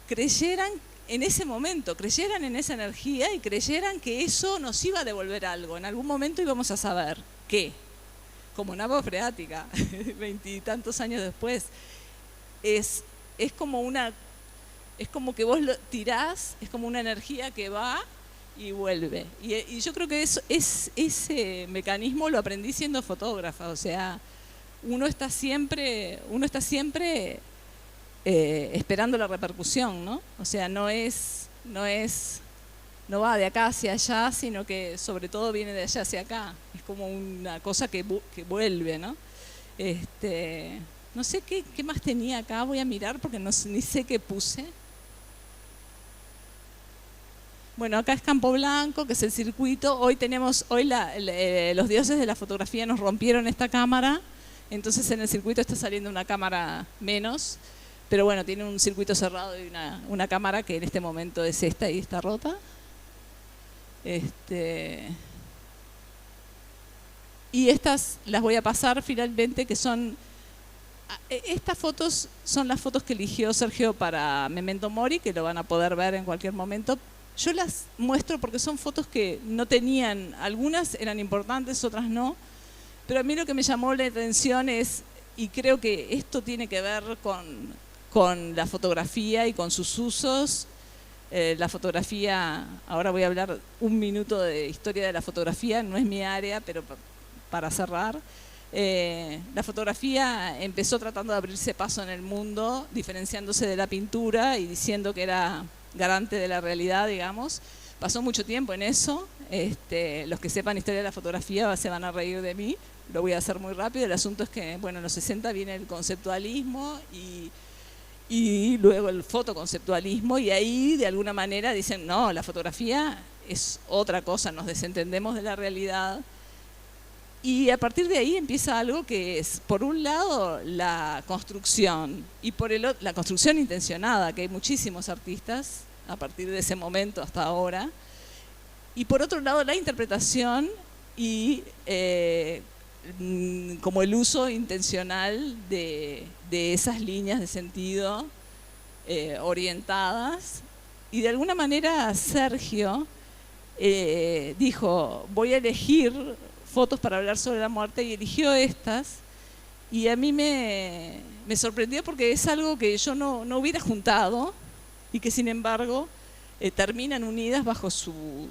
[SPEAKER 2] Creyeran en ese momento, creyeran en esa energía y creyeran que eso nos iba a devolver algo. En algún momento íbamos a saber qué. Como Napa Freática, 20 y tantos años después. Es como que vos lo tirás, es como una energía que va y vuelve. Y yo creo que ese mecanismo lo aprendí siendo fotógrafa. O sea, uno está siempre esperando la repercusión, ¿no? O sea, no va de acá hacia allá, sino que sobre todo viene de allá hacia acá. Es como una cosa que vuelve, ¿no? No sé qué más tenía acá, voy a mirar porque ni sé qué puse. Bueno, acá es Campo Blanco, que es el circuito. Hoy los dioses de la fotografía nos rompieron esta cámara, entonces en el circuito está saliendo una cámara menos. Pero bueno, tiene un circuito cerrado y una cámara que en este momento es esta y está rota. Y estas las voy a pasar finalmente, que son Estas fotos son las fotos que eligió Sergio para Memento Mori, que lo van a poder ver en cualquier momento. Yo las muestro porque son fotos que no tenían, algunas eran importantes, otras no, pero a mí lo que me llamó la atención es, y creo que esto tiene que ver con la fotografía y con sus usos. La fotografía, ahora voy a hablar un minuto de historia de la fotografía, no es mi área, pero para cerrar. La fotografía empezó tratando de abrirse paso en el mundo, diferenciándose de la pintura y diciendo que era garante de la realidad, digamos. Pasó mucho tiempo en eso. Los que sepan historia de la fotografía se van a reír de mí. Lo voy a hacer muy rápido. El asunto es que, bueno, en los 60 viene el conceptualismo y luego el fotoconceptualismo, y ahí de alguna manera dicen, no, la fotografía es otra cosa, nos desentendemos de la realidad. Y a partir de ahí empieza algo que es, por un lado, la construcción, y por el otro, la construcción intencionada, que hay muchísimos artistas a partir de ese momento hasta ahora, y por otro lado, la interpretación y como el uso intencional de esas líneas de sentido orientadas. Y de alguna manera Sergio dijo, voy a elegir fotos para hablar sobre la muerte, y eligió estas, y a mí me sorprendió porque es algo que yo no hubiera juntado y que sin embargo terminan unidas bajo su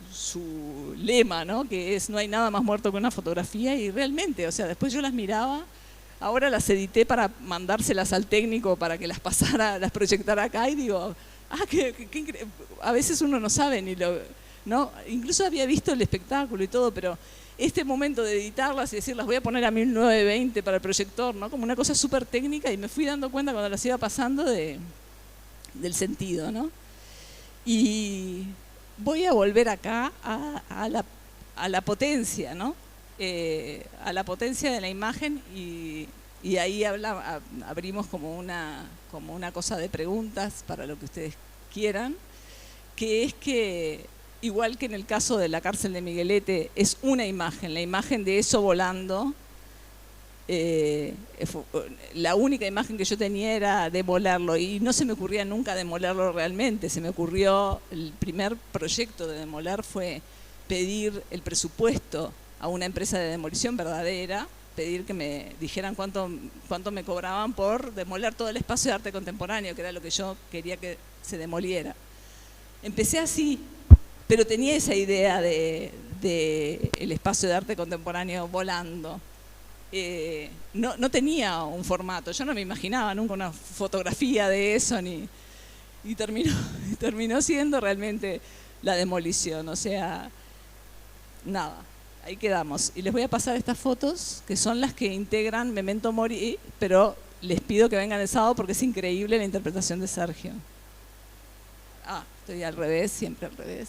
[SPEAKER 2] lema, ¿no? Que es no hay nada más muerto que una fotografía. Y realmente, o sea, después yo las miraba, ahora las edité para mandárselas al técnico para que las pasara, las proyectara acá, y digo, a veces uno no sabe ni lo, ¿no? Incluso había visto el espectáculo y todo, pero este momento de editarlas y decir, las voy a poner a 1920 para el proyector, ¿no? Como una cosa súper técnica, y me fui dando cuenta cuando las iba pasando del sentido, ¿no? Y voy a volver acá a la potencia, ¿no? A la potencia de la imagen, y ahí abrimos como una cosa de preguntas para lo que ustedes quieran, que es que, igual que en el caso de la cárcel de Miguelete, es una imagen, la imagen de eso volando. La única imagen que yo tenía era demolerlo, y no se me ocurría nunca demolerlo realmente. Se me ocurrió, el primer proyecto de demoler fue pedir el presupuesto a una empresa de demolición verdadera, pedir que me dijeran cuánto me cobraban por demoler todo el espacio de arte contemporáneo, que era lo que yo quería que se demoliera. Empecé así, pero tenía esa idea de el espacio de arte contemporáneo volando. No tenía un formato, yo no me imaginaba nunca una fotografía de eso, y terminó siendo realmente la demolición. O sea, nada, ahí quedamos. Y les voy a pasar estas fotos, que son las que integran Memento Mori, pero les pido que vengan el sábado porque es increíble la interpretación de Sergio. Estoy al revés, siempre al revés.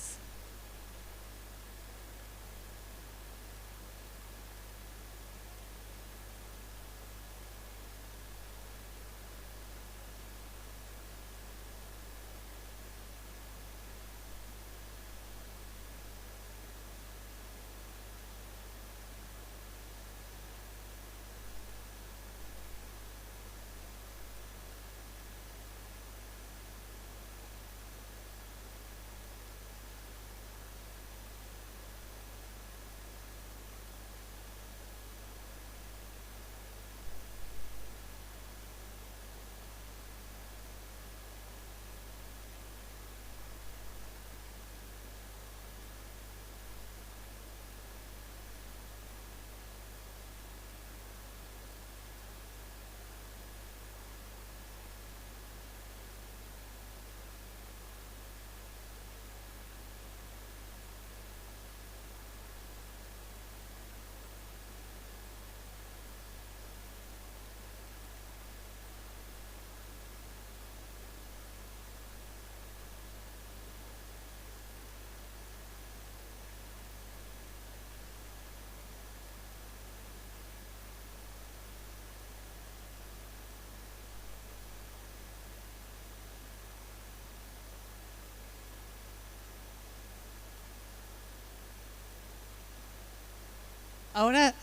[SPEAKER 2] Ahora,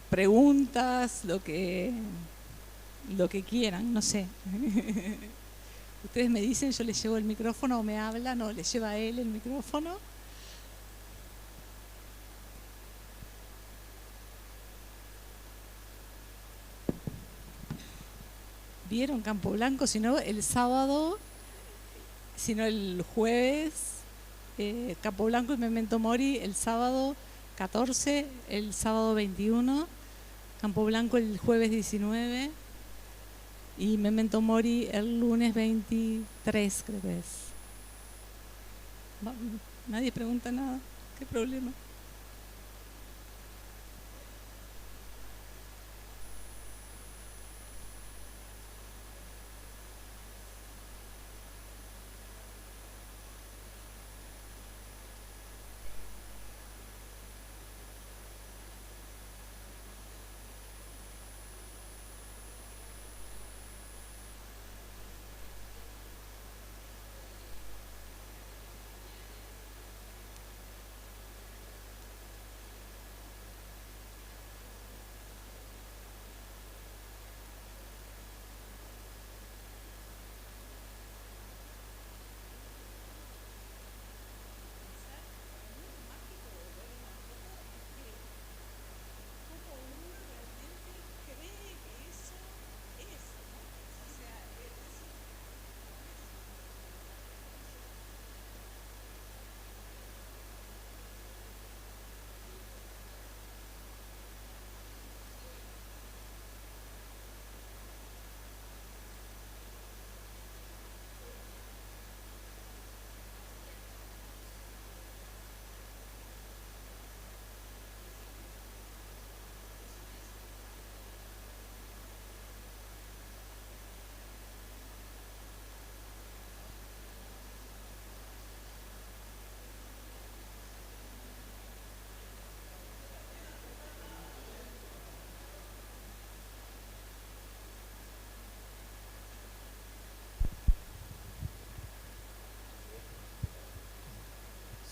[SPEAKER 2] preguntas, lo que lo que quieran, no sé. Ustedes me dicen, yo les llevo el micrófono o me hablan o les lleva a él el micrófono. ¿Vieron Campo Blanco? Si no, el sábado, si no el jueves, Campo Blanco y Memento Mori el sábado 14, el sábado 21, Campo Blanco el jueves 19 y Memento Mori el lunes 23, creo que es. Nadie pregunta nada, ¿qué problema?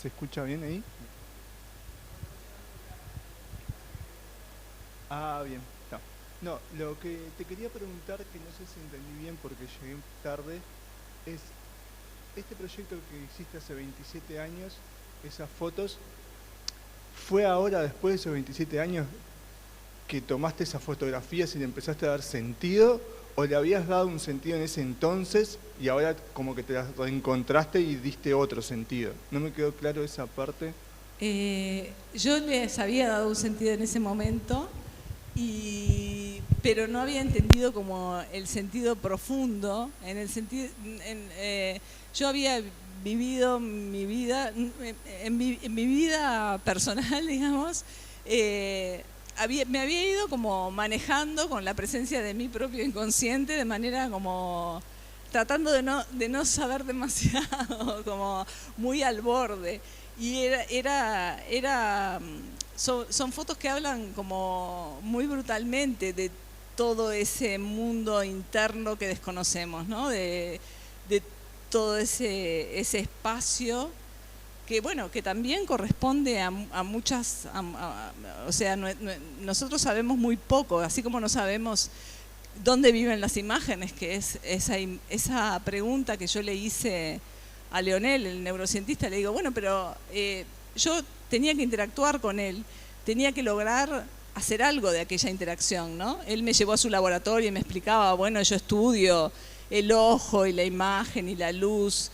[SPEAKER 4] ¿Se escucha bien ahí? Ah, bien. No, lo que te quería preguntar, que no sé si entendí bien porque llegué tarde, es este proyecto que hiciste hace 27 años, esas fotos, ¿fue ahora, después de esos 27 años, que tomaste esas fotografías y le empezaste a dar sentido? ¿O le habías dado un sentido en ese entonces y ahora como que te las reencontraste y diste otro sentido? No me quedó claro esa parte.
[SPEAKER 2] Yo les había dado un sentido en ese momento, pero no había entendido como el sentido profundo. En el sentido, yo había vivido mi vida, en mi vida personal, digamos, me había ido como manejando con la presencia de mi propio inconsciente de manera como tratando de no saber demasiado, como muy al borde. Y son fotos que hablan como muy brutalmente de todo ese mundo interno que desconocemos, ¿no? De todo ese espacio que bueno, que también corresponde a muchas, o sea, nosotros sabemos muy poco, así como no sabemos dónde viven las imágenes, que es esa pregunta que yo le hice a Leonel, el neurocientista. Le digo, bueno, pero yo tenía que interactuar con él, tenía que lograr hacer algo de aquella interacción, ¿no? Él me llevó a su laboratorio y me explicaba, bueno, yo estudio el ojo y la imagen y la luz,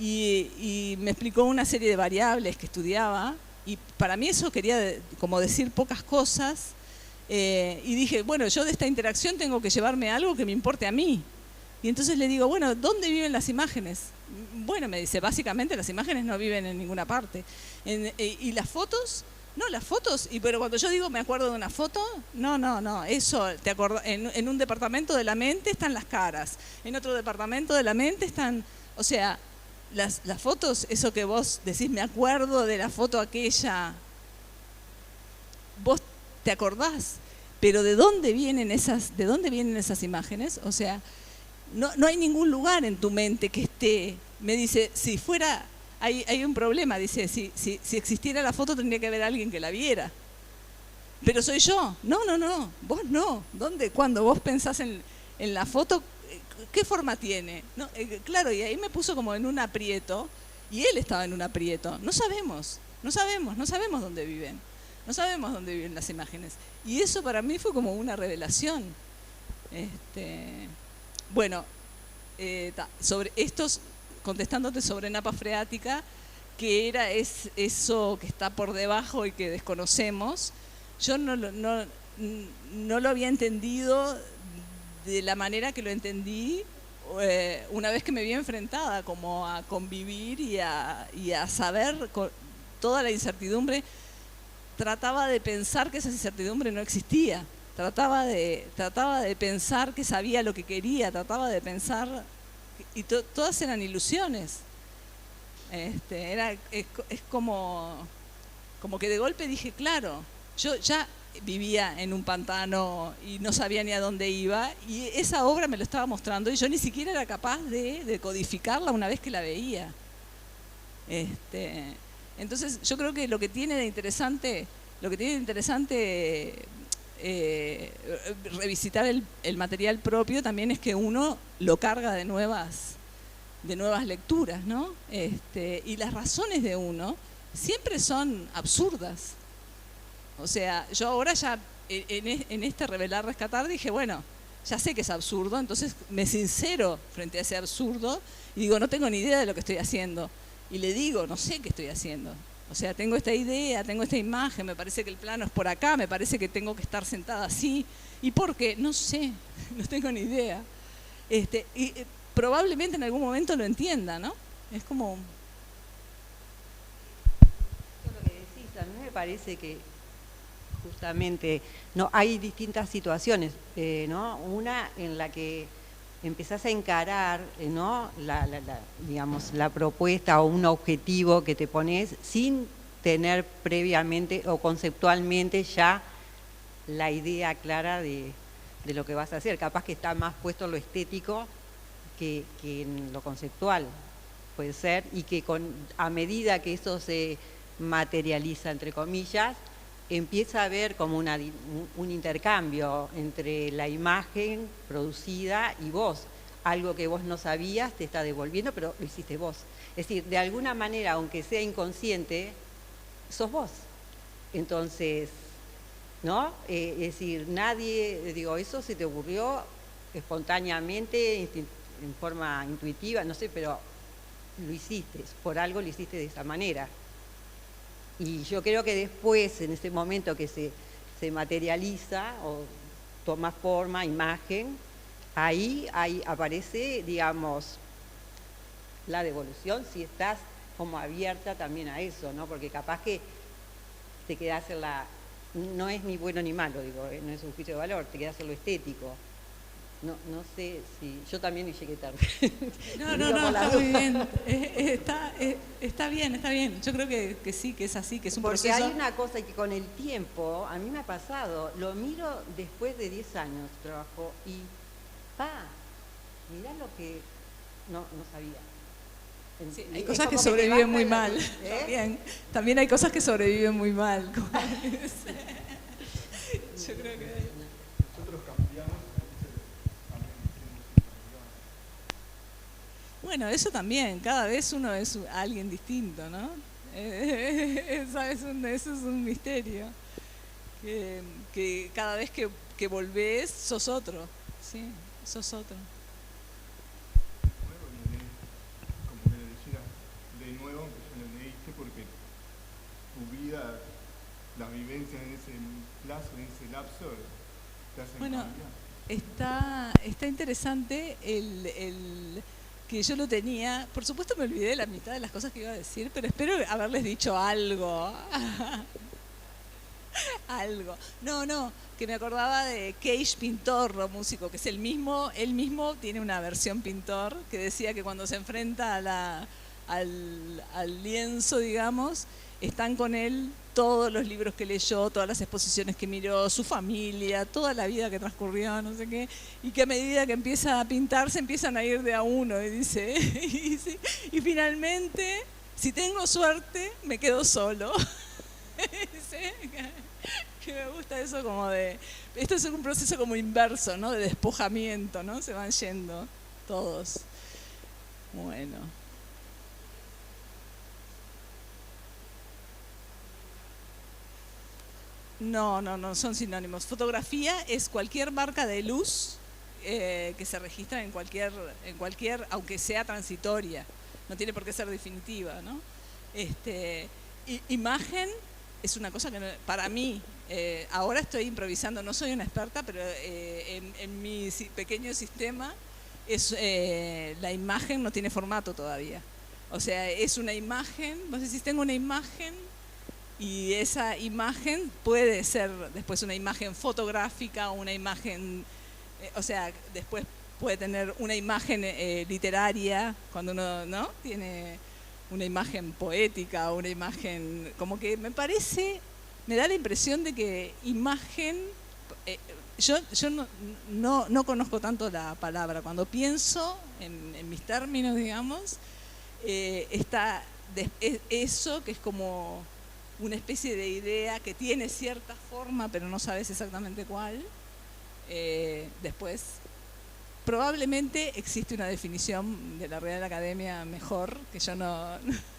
[SPEAKER 2] y me explicó una serie de variables que estudiaba, y para mí eso quería como decir pocas cosas, y dije, bueno, yo de esta interacción tengo que llevarme algo que me importe a mí. Y entonces le digo, bueno, ¿dónde viven las imágenes? Bueno, me dice, básicamente las imágenes no viven en ninguna parte. ¿Y las fotos? No, las fotos, pero cuando yo digo me acuerdo de una foto, no, eso, en un departamento de la mente están las caras, en otro departamento de la mente están, o sea, las fotos, eso que vos decís, me acuerdo de la foto aquella, vos te acordás, pero ¿de dónde vienen esas imágenes? O sea, no hay ningún lugar en tu mente que esté. Me dice, si fuera, hay un problema, dice, si existiera la foto tendría que haber alguien que la viera. Pero soy yo. No, vos no. ¿Dónde? Cuando vos pensás en en la foto, ¿qué forma tiene? ¿No? Claro, y ahí me puso como en un aprieto, y él estaba en un aprieto. No sabemos dónde viven. No sabemos dónde viven las imágenes. Y eso para mí fue como una revelación. Bueno, sobre estos, contestándote sobre napa freática, que era eso que está por debajo y que desconocemos, yo no lo había entendido de la manera que lo entendí una vez que me vi enfrentada, como a convivir y a saber toda la incertidumbre. Trataba de pensar que esa incertidumbre no existía, trataba de pensar que sabía lo que quería, trataba de pensar, y todas eran ilusiones. Es como que de golpe dije, claro, yo ya vivía en un pantano y no sabía ni a dónde iba, y esa obra me lo estaba mostrando y yo ni siquiera era capaz de codificarla una vez que la veía. Entonces yo creo que lo que tiene de interesante revisitar el material propio también es que uno lo carga de nuevas lecturas, ¿no? Y las razones de uno siempre son absurdas. O sea, yo ahora ya en este revelar, rescatar dije, bueno, ya sé que es absurdo, entonces me sincero frente a ese absurdo y digo, no tengo ni idea de lo que estoy haciendo. Y le digo, no sé qué estoy haciendo. O sea, tengo esta idea, tengo esta imagen, me parece que el plano es por acá, me parece que tengo que estar sentada así. ¿Y por qué? No sé, no tengo ni idea. Y probablemente en algún momento lo entienda, ¿no? Es como...
[SPEAKER 5] Lo que decís, a mí me parece que justamente no hay distintas situaciones, ¿no? Una en la que empezás a encarar, ¿no? digamos, la propuesta o un objetivo que te pones sin tener previamente o conceptualmente ya la idea clara de lo que vas a hacer. Capaz que está más puesto en lo estético que en lo conceptual, puede ser, y que a medida que eso se materializa, entre comillas, empieza a haber como un intercambio entre la imagen producida y vos. Algo que vos no sabías te está devolviendo, pero lo hiciste vos. Es decir, de alguna manera, aunque sea inconsciente, sos vos. Entonces, ¿no? Es decir, nadie, digo, eso se te ocurrió espontáneamente, en forma intuitiva, no sé, pero lo hiciste, por algo lo hiciste de esa manera. Y yo creo que después, en ese momento que se materializa o toma forma, imagen, ahí aparece, digamos, la devolución, si estás como abierta también a eso, ¿no? Porque capaz que te quedás en no es ni bueno ni malo, digo, no es un juicio de valor, te quedás en lo estético. No sé si... Yo también llegué tarde.
[SPEAKER 2] No, está muy bien. Está bien. Yo creo que sí, que es así, que es un proceso.
[SPEAKER 5] Porque hay una cosa que con el tiempo, a mí me ha pasado, lo miro después de 10 años trabajo y, mirá lo que no sabía.
[SPEAKER 2] Sí, hay cosas que sobreviven muy mal. También hay cosas que sobreviven muy mal. Yo creo que...
[SPEAKER 4] Nosotros cambiamos.
[SPEAKER 2] Bueno, eso también, cada vez uno es alguien distinto, ¿no? Eso es un misterio. Que cada vez que volvés, sos otro, ¿sí? Sos otro.
[SPEAKER 4] Como me decía, de nuevo, que ya lo leíste, porque tu vida, la vivencia en ese plazo, en ese lapso, te hacen cambiar.
[SPEAKER 2] Está interesante el que yo lo tenía. Por supuesto me olvidé de la mitad de las cosas que iba a decir, pero espero haberles dicho algo. Algo. No, que me acordaba de Cage Pintorro, músico, que es él mismo tiene una versión pintor que decía que cuando se enfrenta al lienzo, digamos, están con él todos los libros que leyó, todas las exposiciones que miró, su familia, toda la vida que transcurrió, no sé qué, y que a medida que empieza a pintar se empiezan a ir de a uno, y dice, y finalmente, si tengo suerte, me quedo solo. sé, que me gusta eso como de... Esto es un proceso como inverso, ¿no? De despojamiento, ¿no? Se van yendo todos. Bueno. No, son sinónimos. Fotografía es cualquier marca de luz que se registra en cualquier, aunque sea transitoria, no tiene por qué ser definitiva, ¿no? Imagen es una cosa que para mí, ahora estoy improvisando, no soy una experta, pero en mi pequeño sistema la imagen no tiene formato todavía. O sea, es una imagen, vos decís, tengo una imagen, y esa imagen puede ser después una imagen fotográfica, una imagen, o sea, después puede tener una imagen literaria, cuando uno, ¿no?, tiene una imagen poética, una imagen, como que me da la impresión de que imagen, yo no conozco tanto la palabra, cuando pienso en mis términos, digamos, está eso que es como una especie de idea que tiene cierta forma, pero no sabes exactamente cuál. Después, probablemente existe una definición de la Real Academia mejor, que yo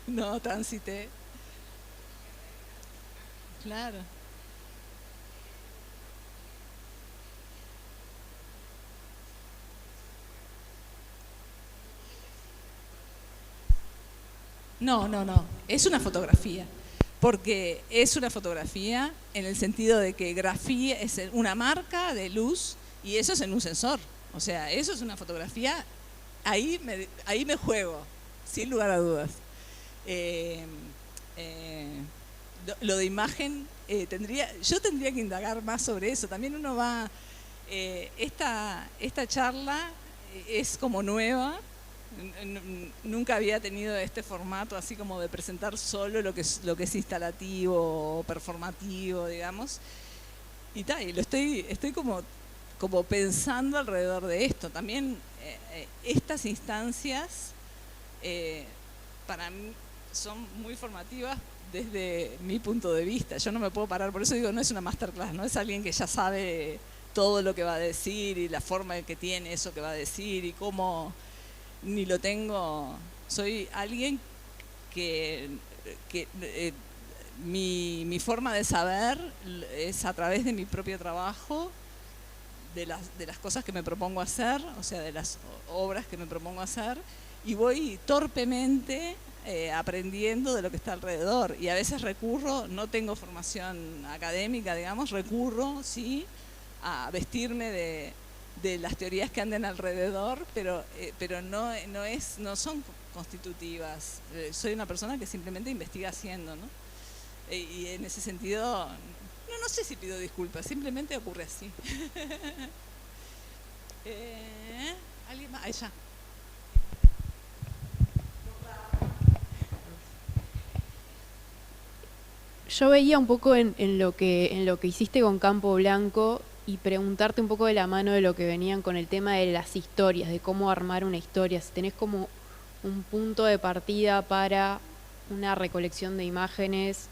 [SPEAKER 2] no transité. Claro. No, es una fotografía. Porque es una fotografía en el sentido de que grafía es una marca de luz y eso es en un sensor. O sea, eso es una fotografía, ahí me juego, sin lugar a dudas. Lo de imagen, yo tendría que indagar más sobre eso. También uno va, esta charla es como nueva. Nunca había tenido este formato así como de presentar solo lo que es instalativo o performativo, digamos. Y estoy como pensando alrededor de esto. También estas instancias para mí son muy formativas desde mi punto de vista. Yo no me puedo parar, por eso digo, no es una masterclass, no es alguien que ya sabe todo lo que va a decir y la forma en que tiene eso que va a decir y cómo... Ni lo tengo, soy alguien que mi forma de saber es a través de mi propio trabajo, de las cosas que me propongo hacer, o sea, de las obras que me propongo hacer, y voy torpemente aprendiendo de lo que está alrededor. Y a veces recurro, no tengo formación académica, digamos, recurro, sí, a vestirme de las teorías que anden alrededor, pero no son constitutivas. Soy una persona que simplemente investiga haciendo, ¿no? Y en ese sentido, no sé si pido disculpas, simplemente ocurre así. ¿Alguien más? Ahí ya.
[SPEAKER 6] Yo veía un poco en lo que hiciste con Campo Blanco y preguntarte un poco de la mano de lo que venían con el tema de las historias, de cómo armar una historia. Si tenés como un punto de partida para una recolección de imágenes,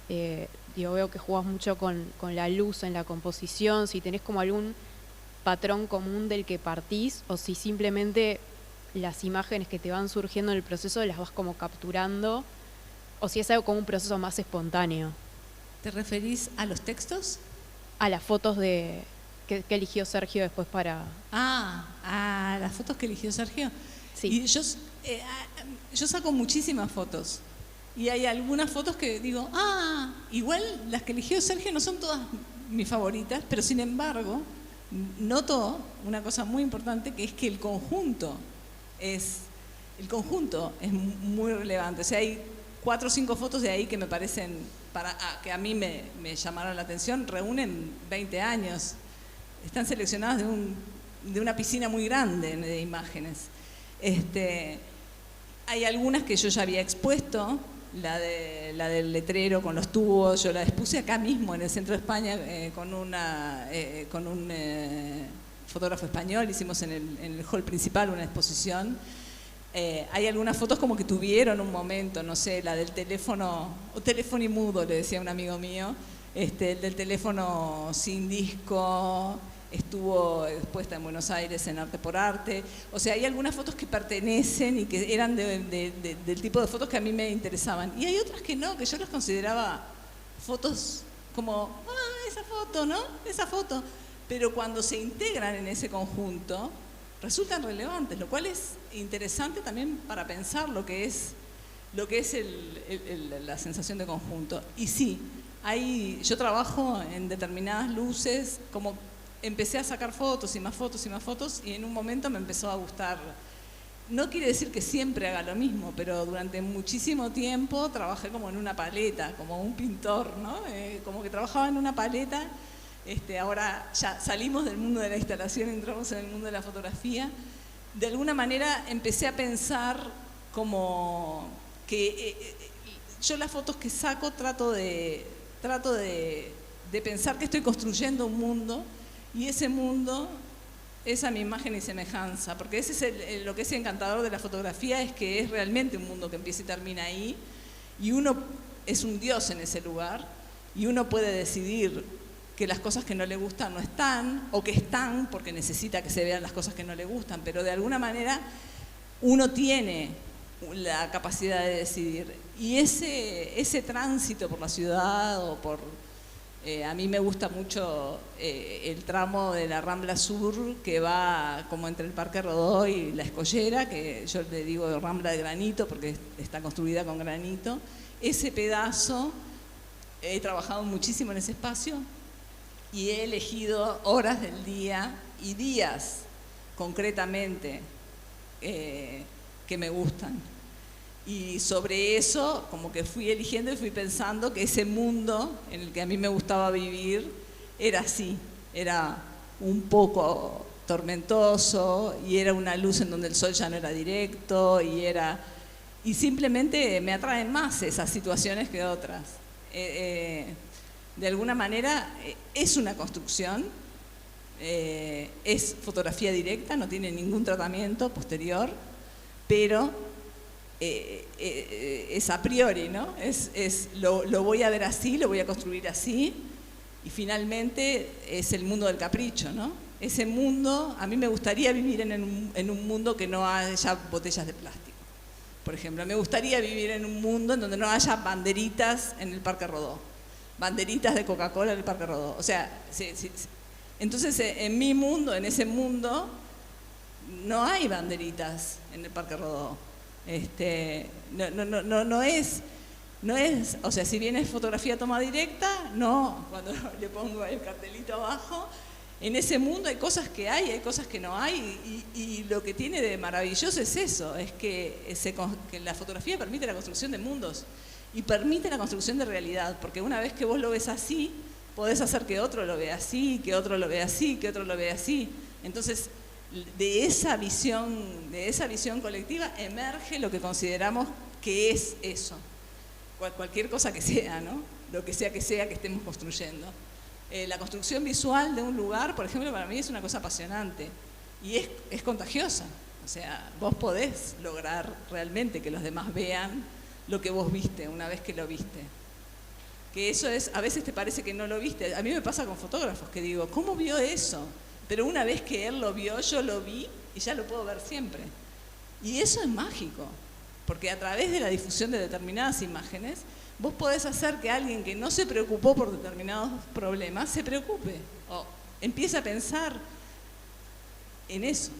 [SPEAKER 6] veo que jugás mucho con la luz en la composición, si tenés como algún patrón común del que partís o si simplemente las imágenes que te van surgiendo en el proceso las vas como capturando o si es algo como un proceso más espontáneo.
[SPEAKER 2] ¿Te referís a los textos?
[SPEAKER 6] A las fotos que eligió Sergio después para...
[SPEAKER 2] a las fotos que eligió Sergio.
[SPEAKER 6] Sí.
[SPEAKER 2] Y yo saco muchísimas fotos. Y hay algunas fotos que digo, igual las que eligió Sergio no son todas mis favoritas, pero sin embargo, noto una cosa muy importante, que es que el conjunto es muy relevante. O sea, hay 4 o 5 fotos de ahí que me parecen, que a mí me llamaron la atención, reúnen 20 años. Están seleccionadas de una piscina muy grande de imágenes. Hay algunas que yo ya había expuesto, la del letrero con los tubos, yo la expuse acá mismo en el centro de España con un fotógrafo español, hicimos en el hall principal una exposición. hay algunas fotos como que tuvieron un momento, no sé, la del teléfono, o teléfono y mudo, le decía un amigo mío, el del teléfono sin disco, estuvo expuesta en Buenos Aires en Arte por Arte. O sea, hay algunas fotos que pertenecen y que eran del tipo de fotos que a mí me interesaban. Y hay otras que no, que yo las consideraba fotos como, esa foto, ¿no? Esa foto. Pero cuando se integran en ese conjunto, resultan relevantes, lo cual es interesante también para pensar lo que es la sensación de conjunto. Y sí, yo trabajo en determinadas luces, como empecé a sacar fotos y más fotos y más fotos, y en un momento me empezó a gustar. No quiere decir que siempre haga lo mismo, pero durante muchísimo tiempo trabajé como en una paleta, como un pintor, ¿no? Como que trabajaba en una paleta. Ahora ya salimos del mundo de la instalación, entramos en el mundo de la fotografía. De alguna manera empecé a pensar como que yo las fotos que saco trato de pensar que estoy construyendo un mundo, y ese mundo es a mi imagen y semejanza, porque ese es lo que es encantador de la fotografía, es que es realmente un mundo que empieza y termina ahí, y uno es un dios en ese lugar, y uno puede decidir que las cosas que no le gustan no están, o que están porque necesita que se vean las cosas que no le gustan, pero de alguna manera uno tiene la capacidad de decidir. Y ese tránsito por la ciudad, o por... a mí me gusta mucho el tramo de la Rambla Sur, que va como entre el Parque Rodó y La Escollera, que yo le digo Rambla de granito porque está construida con granito. Ese pedazo, he trabajado muchísimo en ese espacio, y he elegido horas del día y días concretamente que me gustan. Y sobre eso como que fui eligiendo y fui pensando que ese mundo en el que a mí me gustaba vivir era así, era un poco tormentoso, y era una luz en donde el sol ya no era directo, y simplemente me atraen más esas situaciones que otras. De alguna manera es una construcción, es fotografía directa, no tiene ningún tratamiento posterior, pero es a priori, ¿no? Lo voy a ver así, lo voy a construir así, y finalmente es el mundo del capricho, ¿no? Ese mundo, a mí me gustaría vivir en un mundo que no haya botellas de plástico. Por ejemplo, me gustaría vivir en un mundo en donde no haya banderitas en el Parque Rodó, banderitas de Coca-Cola en el Parque Rodó. O sea, entonces en mi mundo, en ese mundo, no hay banderitas en el Parque Rodó. No es, o sea, si bien es fotografía toma directa, no, cuando le pongo el cartelito abajo, en ese mundo hay cosas que hay cosas que no hay, y lo que tiene de maravilloso es eso, es que la fotografía permite la construcción de mundos y permite la construcción de realidad, porque una vez que vos lo ves así, podés hacer que otro lo vea así, que otro lo vea así, que otro lo vea así. Entonces, de esa visión colectiva emerge lo que consideramos que es eso, cualquier cosa que sea, ¿no? Lo que sea que estemos construyendo. La construcción visual de un lugar, por ejemplo, para mí es una cosa apasionante y es contagiosa. O sea, vos podés lograr realmente que los demás vean lo que vos viste una vez que lo viste. Que eso es, a veces te parece que no lo viste. A mí me pasa con fotógrafos que digo, ¿cómo vio eso? Pero una vez que él lo vio, yo lo vi y ya lo puedo ver siempre. Y eso es mágico, porque a través de la difusión de determinadas imágenes, vos podés hacer que alguien que no se preocupó por determinados problemas se preocupe o empiece a pensar en eso.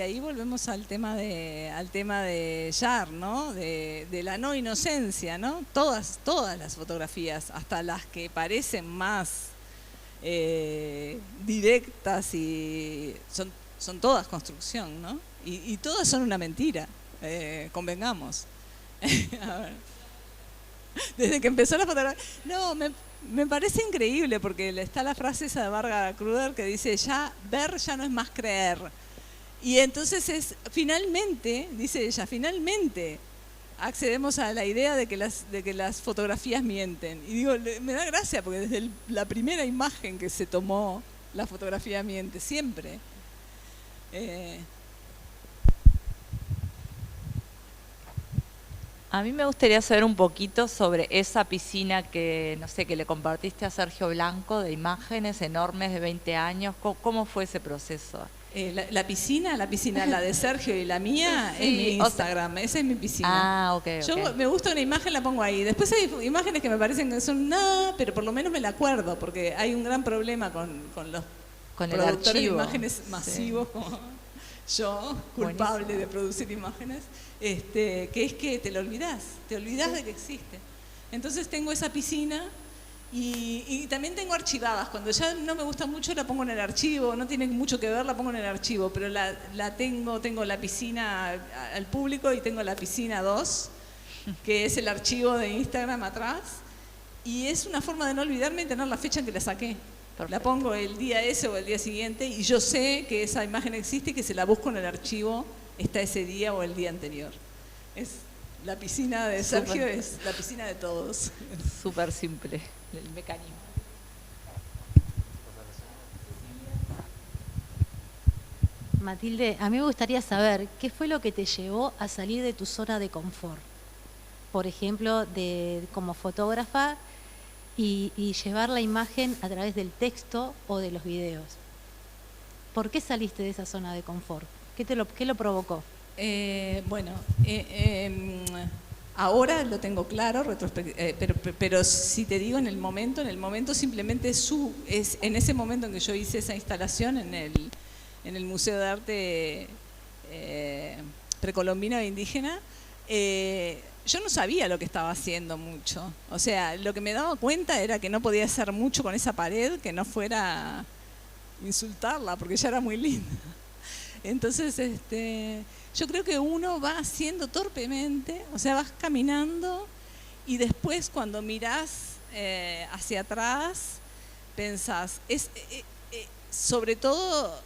[SPEAKER 2] ahí volvemos al tema de Jar, ¿no? De la no inocencia, ¿no? Todas las fotografías, hasta las que parecen más directas y son todas construcción, ¿no? Y todas son una mentira, convengamos. A ver. Desde que empezó la fotografía. No, me parece increíble porque está la frase esa de Bárbara Kruger que dice, ver ya no es más creer. Y entonces finalmente, dice ella, finalmente accedemos a la idea de que las fotografías mienten. Y digo, me da gracia porque desde la primera imagen que se tomó, la fotografía miente, siempre.
[SPEAKER 7] A mí me gustaría saber un poquito sobre esa piscina que, no sé, que le compartiste a Sergio Blanco de imágenes enormes de 20 años. ¿Cómo fue ese proceso?
[SPEAKER 2] La piscina, la de Sergio y la mía, es mi Instagram, esa es mi piscina.
[SPEAKER 7] Ah, ok.
[SPEAKER 2] Yo me gusta una imagen, la pongo ahí. Después hay imágenes que me parecen que son nada, pero por lo menos me la acuerdo, porque hay un gran problema con los productores de imágenes masivos, como yo, culpable de producir imágenes, que es que te olvidás de que existe. Entonces tengo esa piscina y también tengo archivadas. Cuando ya no me gusta mucho la pongo en el archivo, no tiene mucho que ver, la pongo en el archivo, pero tengo la piscina al público y tengo la piscina 2, que es el archivo de Instagram atrás, y es una forma de no olvidarme y tener la fecha en que la saqué. Perfecto. La pongo el día ese o el día siguiente y yo sé que esa imagen existe y que se la busco en el archivo, está ese día o el día anterior. La piscina de Sergio es la piscina de todos.
[SPEAKER 7] Súper simple el mecanismo.
[SPEAKER 8] Matilde, a mí me gustaría saber qué fue lo que te llevó a salir de tu zona de confort. Por ejemplo, como fotógrafa y llevar la imagen a través del texto o de los videos. ¿Por qué saliste de esa zona de confort? ¿Qué lo provocó?
[SPEAKER 2] Ahora lo tengo claro, pero si te digo en el momento simplemente es en ese momento en que yo hice esa instalación en el Museo de Arte Precolombino e Indígena, yo no sabía lo que estaba haciendo mucho. O sea, lo que me daba cuenta era que no podía hacer mucho con esa pared que no fuera insultarla, porque ya era muy linda. Entonces, yo creo que uno va haciendo torpemente, o sea, vas caminando y después cuando mirás hacia atrás, pensás, sobre todo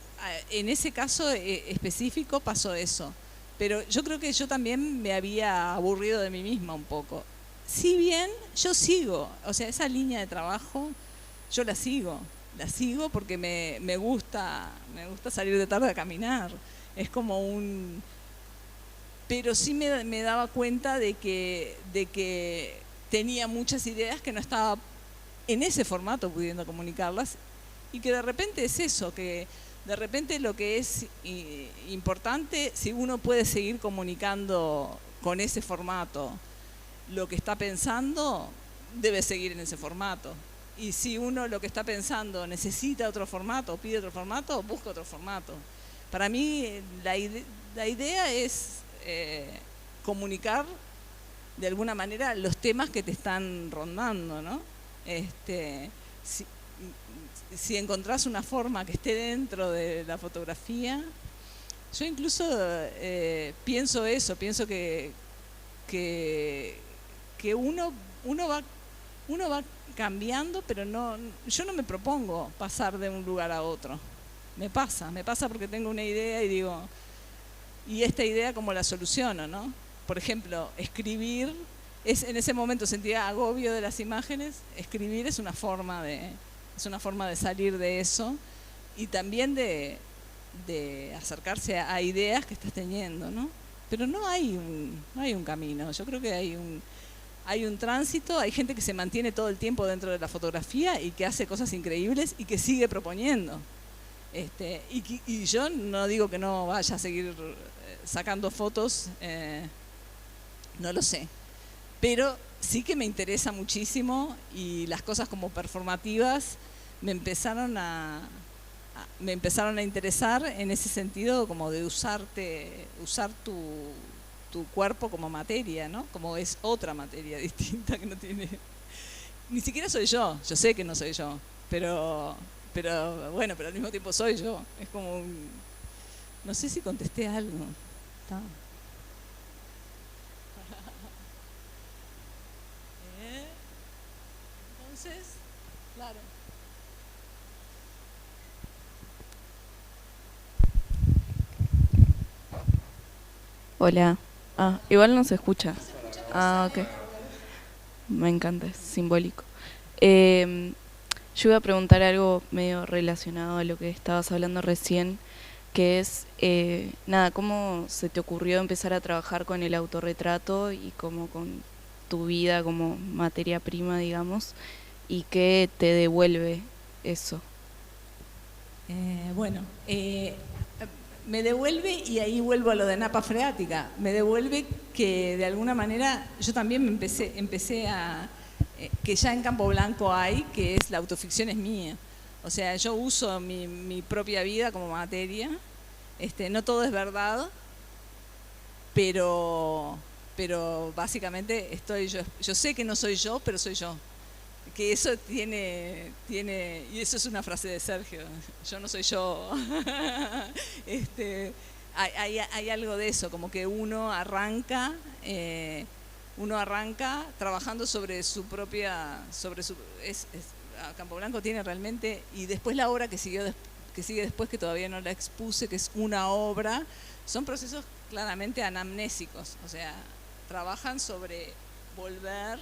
[SPEAKER 2] en ese caso específico pasó eso, pero yo creo que yo también me había aburrido de mí misma un poco. Si bien yo sigo, o sea, esa línea de trabajo, yo la sigo porque me gusta salir de tarde a caminar. Es como pero sí me daba cuenta de que tenía muchas ideas que no estaba en ese formato pudiendo comunicarlas y que de repente es eso, que de repente lo que es importante, si uno puede seguir comunicando con ese formato lo que está pensando, debe seguir en ese formato. Y si uno lo que está pensando necesita otro formato, pide otro formato, busca otro formato. Para mí la idea es comunicar de alguna manera los temas que te están rondando, ¿no? Si encontrás una forma que esté dentro de la fotografía, yo incluso pienso que uno va cambiando, pero yo no me propongo pasar de un lugar a otro. Me pasa porque tengo una idea y digo, ¿y esta idea cómo la soluciono, no? Por ejemplo, escribir, en ese momento sentía agobio de las imágenes, escribir es una forma de salir de eso y también de acercarse a ideas que estás teniendo, ¿no? Pero no hay un camino, yo creo que hay un tránsito, hay gente que se mantiene todo el tiempo dentro de la fotografía y que hace cosas increíbles y que sigue proponiendo. Y yo no digo que no vaya a seguir sacando fotos, no lo sé, pero sí que me interesa muchísimo y las cosas como performativas me empezaron a me empezaron a interesar en ese sentido, como de usar tu cuerpo como materia, ¿no? Como es otra materia distinta que no tiene... Ni siquiera soy yo sé que no soy yo, pero bueno, pero al mismo tiempo soy yo. Es como un... No sé si contesté algo. ¿Está? Entonces, claro.
[SPEAKER 9] Hola. Igual no se escucha. Ok. Me encanta, es simbólico. Yo iba a preguntar algo medio relacionado a lo que estabas hablando recién, que es, nada, ¿cómo se te ocurrió empezar a trabajar con el autorretrato y como con tu vida como materia prima, digamos, y qué te devuelve eso?
[SPEAKER 2] Bueno, me devuelve, y ahí vuelvo a lo de napa freática, me devuelve que de alguna manera yo también me empecé a... que ya en Campo Blanco hay, que es la autoficción es mía. O sea, yo uso mi propia vida como materia. No todo es verdad, pero básicamente estoy yo sé que no soy yo, pero soy yo. Que eso tiene, y eso es una frase de Sergio, yo no soy yo. Hay algo de eso, como que uno arranca trabajando sobre su propia, Campo Blanco tiene realmente, y después la obra que sigue después, que todavía no la expuse, que es una obra, son procesos claramente anamnésicos, o sea, trabajan sobre volver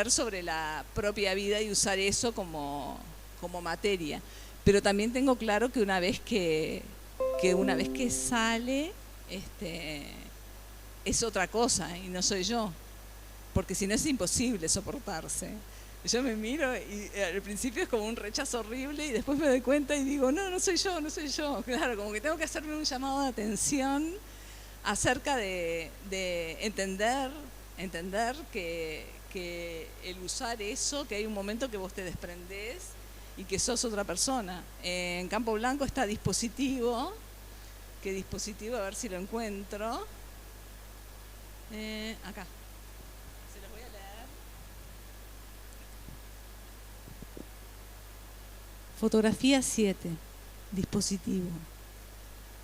[SPEAKER 2] sobre la propia vida y usar eso como materia. Pero también tengo claro que una vez que sale, es otra cosa y no soy yo, porque si no es imposible soportarse. Yo me miro y al principio es como un rechazo horrible y después me doy cuenta y digo, no soy yo. Claro, como que tengo que hacerme un llamado de atención acerca de entender que el usar eso, que hay un momento que vos te desprendés y que sos otra persona. En Campo Blanco está Dispositivo, que Dispositivo, a ver si lo encuentro. Acá. Se los voy a leer. Fotografía 7, Dispositivo.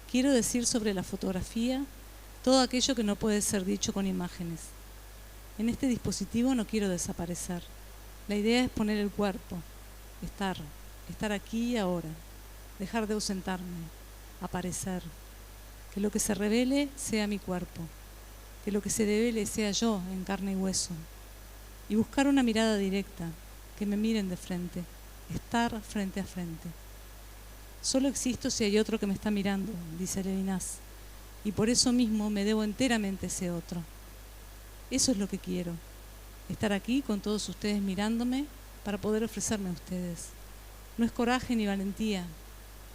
[SPEAKER 2] Quiero decir sobre la fotografía todo aquello que no puede ser dicho con imágenes. En este dispositivo no quiero desaparecer. La idea es poner el cuerpo, estar aquí y ahora, dejar de ausentarme, aparecer, que lo que se revele sea mi cuerpo, que lo que se devele sea yo en carne y hueso, y buscar una mirada directa, que me miren de frente, estar frente a frente. Solo existo si hay otro que me está mirando, dice Levinas, y por eso mismo me debo enteramente a ese otro. Eso es lo que quiero, estar aquí con todos ustedes mirándome para poder ofrecerme a ustedes. No es coraje ni valentía,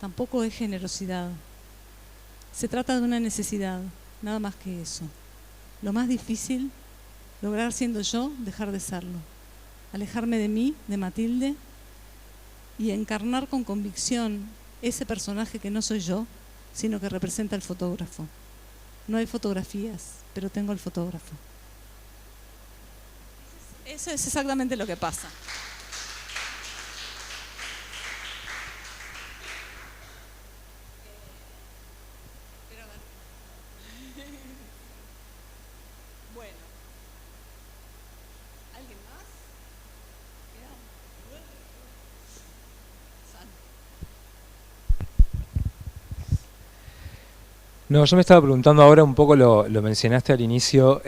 [SPEAKER 2] tampoco es generosidad. Se trata de una necesidad, nada más que eso. Lo más difícil, lograr siendo yo, dejar de serlo. Alejarme de mí, de Matilde, y encarnar con convicción ese personaje que no soy yo, sino que representa al fotógrafo. No hay fotografías, pero tengo el fotógrafo. Eso es exactamente lo que pasa. Pero a ver. Bueno. ¿Alguien más?
[SPEAKER 10] No, yo me estaba preguntando ahora un poco, lo mencionaste al inicio,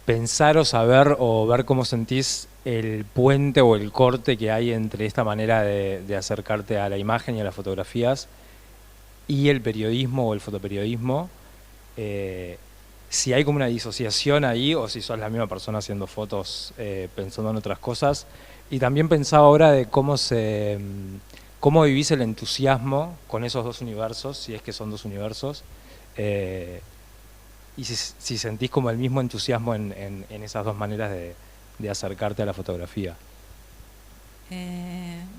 [SPEAKER 10] pensar o saber o ver cómo sentís el puente o el corte que hay entre esta manera de acercarte a la imagen y a las fotografías y el periodismo o el fotoperiodismo, si hay como una disociación ahí o si sos la misma persona haciendo fotos pensando en otras cosas. Y también pensaba ahora de cómo vivís el entusiasmo con esos dos universos, si es que son dos universos, y si sentís como el mismo entusiasmo en esas dos maneras de acercarte a la fotografía.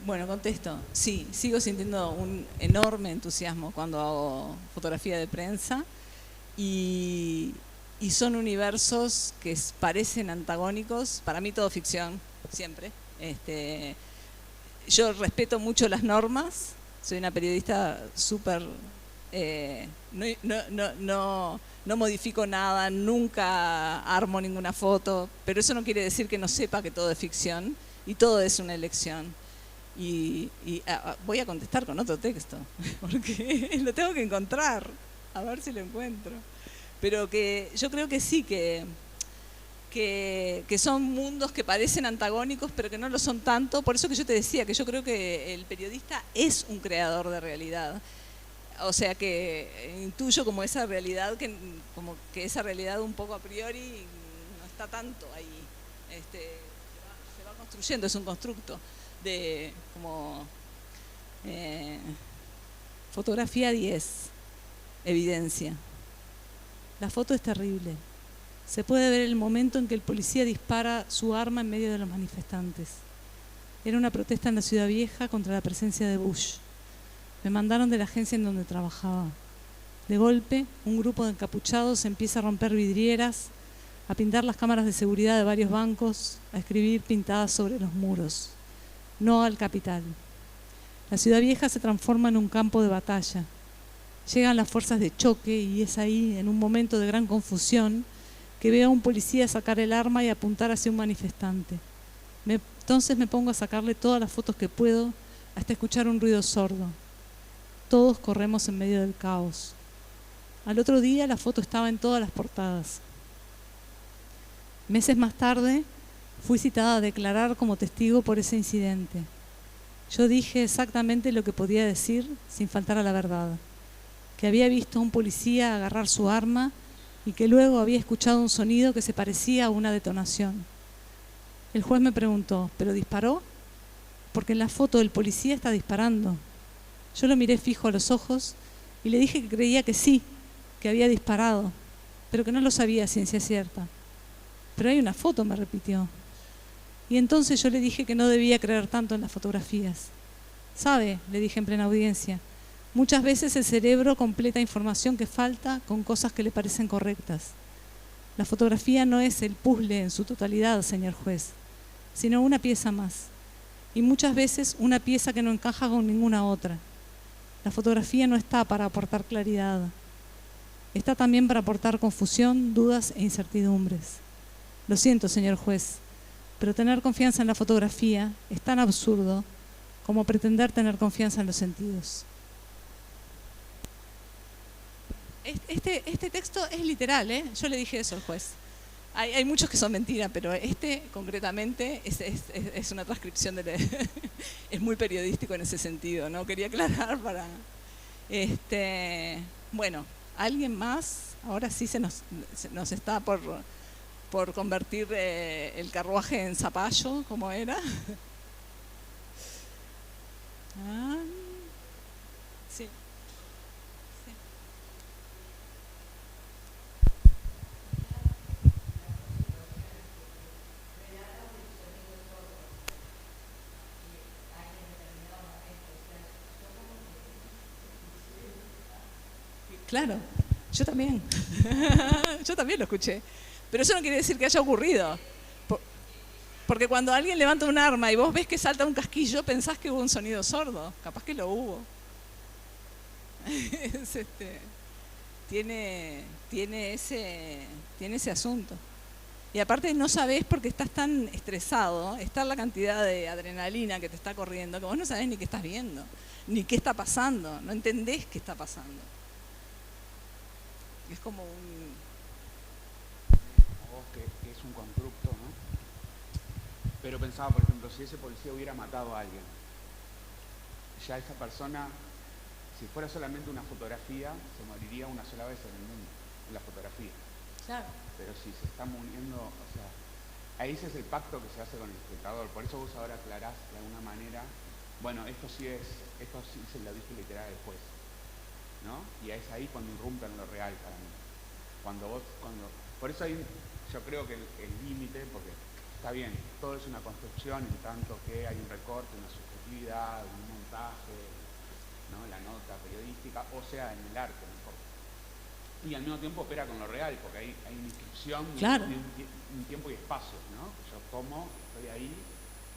[SPEAKER 2] Bueno, contesto. Sí, sigo sintiendo un enorme entusiasmo cuando hago fotografía de prensa y son universos que parecen antagónicos. Para mí todo ficción, siempre. Yo respeto mucho las normas, soy una periodista súper... no modifico nada, nunca armo ninguna foto, pero eso no quiere decir que no sepa que todo es ficción y todo es una elección. Y voy a contestar con otro texto, porque lo tengo que encontrar, a ver si lo encuentro. Pero que yo creo que sí, que son mundos que parecen antagónicos, pero que no lo son tanto. Por eso que yo te decía que yo creo que el periodista es un creador de realidad. O sea que intuyo como esa realidad, como que esa realidad un poco a priori no está tanto ahí. Se va construyendo, es un constructo de como fotografía 10, evidencia. La foto es terrible. Se puede ver el momento en que el policía dispara su arma en medio de los manifestantes. Era una protesta en la Ciudad Vieja contra la presencia de Bush. Me mandaron de la agencia en donde trabajaba. De golpe, un grupo de encapuchados empieza a romper vidrieras, a pintar las cámaras de seguridad de varios bancos, a escribir pintadas sobre los muros. No al capital. La Ciudad Vieja se transforma en un campo de batalla. Llegan las fuerzas de choque y es ahí, en un momento de gran confusión, que veo a un policía sacar el arma y apuntar hacia un manifestante. Entonces me pongo a sacarle todas las fotos que puedo hasta escuchar un ruido sordo. Todos corremos en medio del caos. Al otro día la foto estaba en todas las portadas. Meses más tarde fui citada a declarar como testigo por ese incidente. Yo dije exactamente lo que podía decir sin faltar a la verdad, que había visto a un policía agarrar su arma y que luego había escuchado un sonido que se parecía a una detonación. El juez me preguntó, ¿pero disparó? Porque en la foto el policía está disparando. Yo lo miré fijo a los ojos y le dije que creía que sí, que había disparado, pero que no lo sabía a ciencia cierta. Pero hay una foto, me repitió. Y entonces yo le dije que no debía creer tanto en las fotografías. ¿Sabe?, le dije en plena audiencia, muchas veces el cerebro completa información que falta con cosas que le parecen correctas. La fotografía no es el puzzle en su totalidad, señor juez, sino una pieza más. Y muchas veces una pieza que no encaja con ninguna otra. La fotografía no está para aportar claridad. Está también para aportar confusión, dudas e incertidumbres. Lo siento, señor juez, pero tener confianza en la fotografía es tan absurdo como pretender tener confianza en los sentidos. Este texto es literal, ¿eh? Yo le dije eso al juez. Hay muchos que son mentiras, pero concretamente es una transcripción es muy periodístico en ese sentido, ¿no? Quería aclarar para... Bueno, ¿alguien más? Ahora sí se nos está por convertir el carruaje en zapallo, como era. Sí. Claro, yo también. Yo también lo escuché. Pero eso no quiere decir que haya ocurrido. Porque cuando alguien levanta un arma y vos ves que salta un casquillo, pensás que hubo un sonido sordo. Capaz que lo hubo. Tiene ese asunto. Y aparte no sabés porque estás tan estresado, está la cantidad de adrenalina que te está corriendo, que vos no sabés ni qué estás viendo, ni qué está pasando, no entendés qué está pasando. Es como un...
[SPEAKER 11] que es un constructo, ¿no? Pero pensaba, por ejemplo, si ese policía hubiera matado a alguien, ya esa persona, si fuera solamente una fotografía, se moriría una sola vez en el mundo, en la fotografía.
[SPEAKER 2] Claro.
[SPEAKER 11] Pero si se está muriendo, o sea, ahí ese es el pacto que se hace con el espectador. Por eso vos ahora aclarás de alguna manera, bueno, esto sí es la vista literal del juez, ¿no? Y es ahí cuando irrumpen lo real para mí. Por eso hay, yo creo que el límite, porque está bien, todo es una construcción en tanto que hay un recorte, una subjetividad, un montaje, ¿no? La nota periodística, o sea, en el arte, no importa. Y al mismo tiempo opera con lo real, porque hay una inscripción
[SPEAKER 2] Claro.
[SPEAKER 11] de un tiempo y espacio, ¿no? Yo tomo, estoy ahí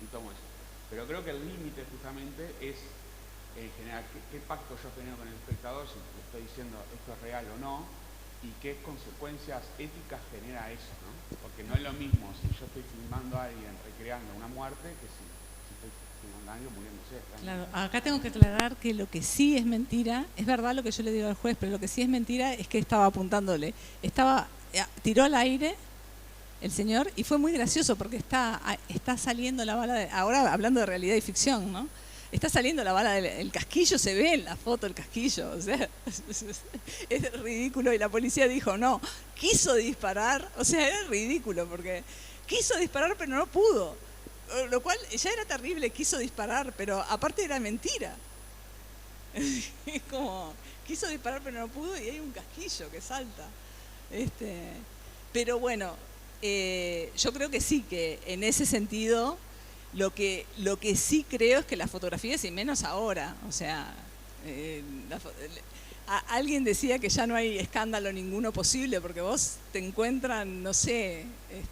[SPEAKER 11] y tomo eso. Pero creo que el límite justamente es generar qué pacto yo genero con el espectador, si le estoy diciendo esto es real o no, y qué consecuencias éticas genera eso, ¿no? Porque no es lo mismo si yo estoy filmando a alguien recreando una muerte que si estoy filmando a alguien muriéndose.
[SPEAKER 2] Claro, acá tengo que aclarar que lo que sí es mentira, es verdad lo que yo le digo al juez, pero lo que sí es mentira es que estaba apuntándole. Tiró al aire el señor y fue muy gracioso porque está saliendo la bala, ahora hablando de realidad y ficción, ¿no? Está saliendo la bala del casquillo, se ve en la foto el casquillo, o sea, es ridículo. Y la policía dijo, no, quiso disparar, o sea, era ridículo porque quiso disparar pero no pudo. Lo cual ya era terrible, quiso disparar, pero aparte era mentira. Es como, quiso disparar pero no pudo y hay un casquillo que salta. Pero bueno, yo creo que sí, que en ese sentido, lo que sí creo es que las fotografías, y menos ahora, o sea, alguien decía que ya no hay escándalo ninguno posible, porque vos te encuentran, no sé,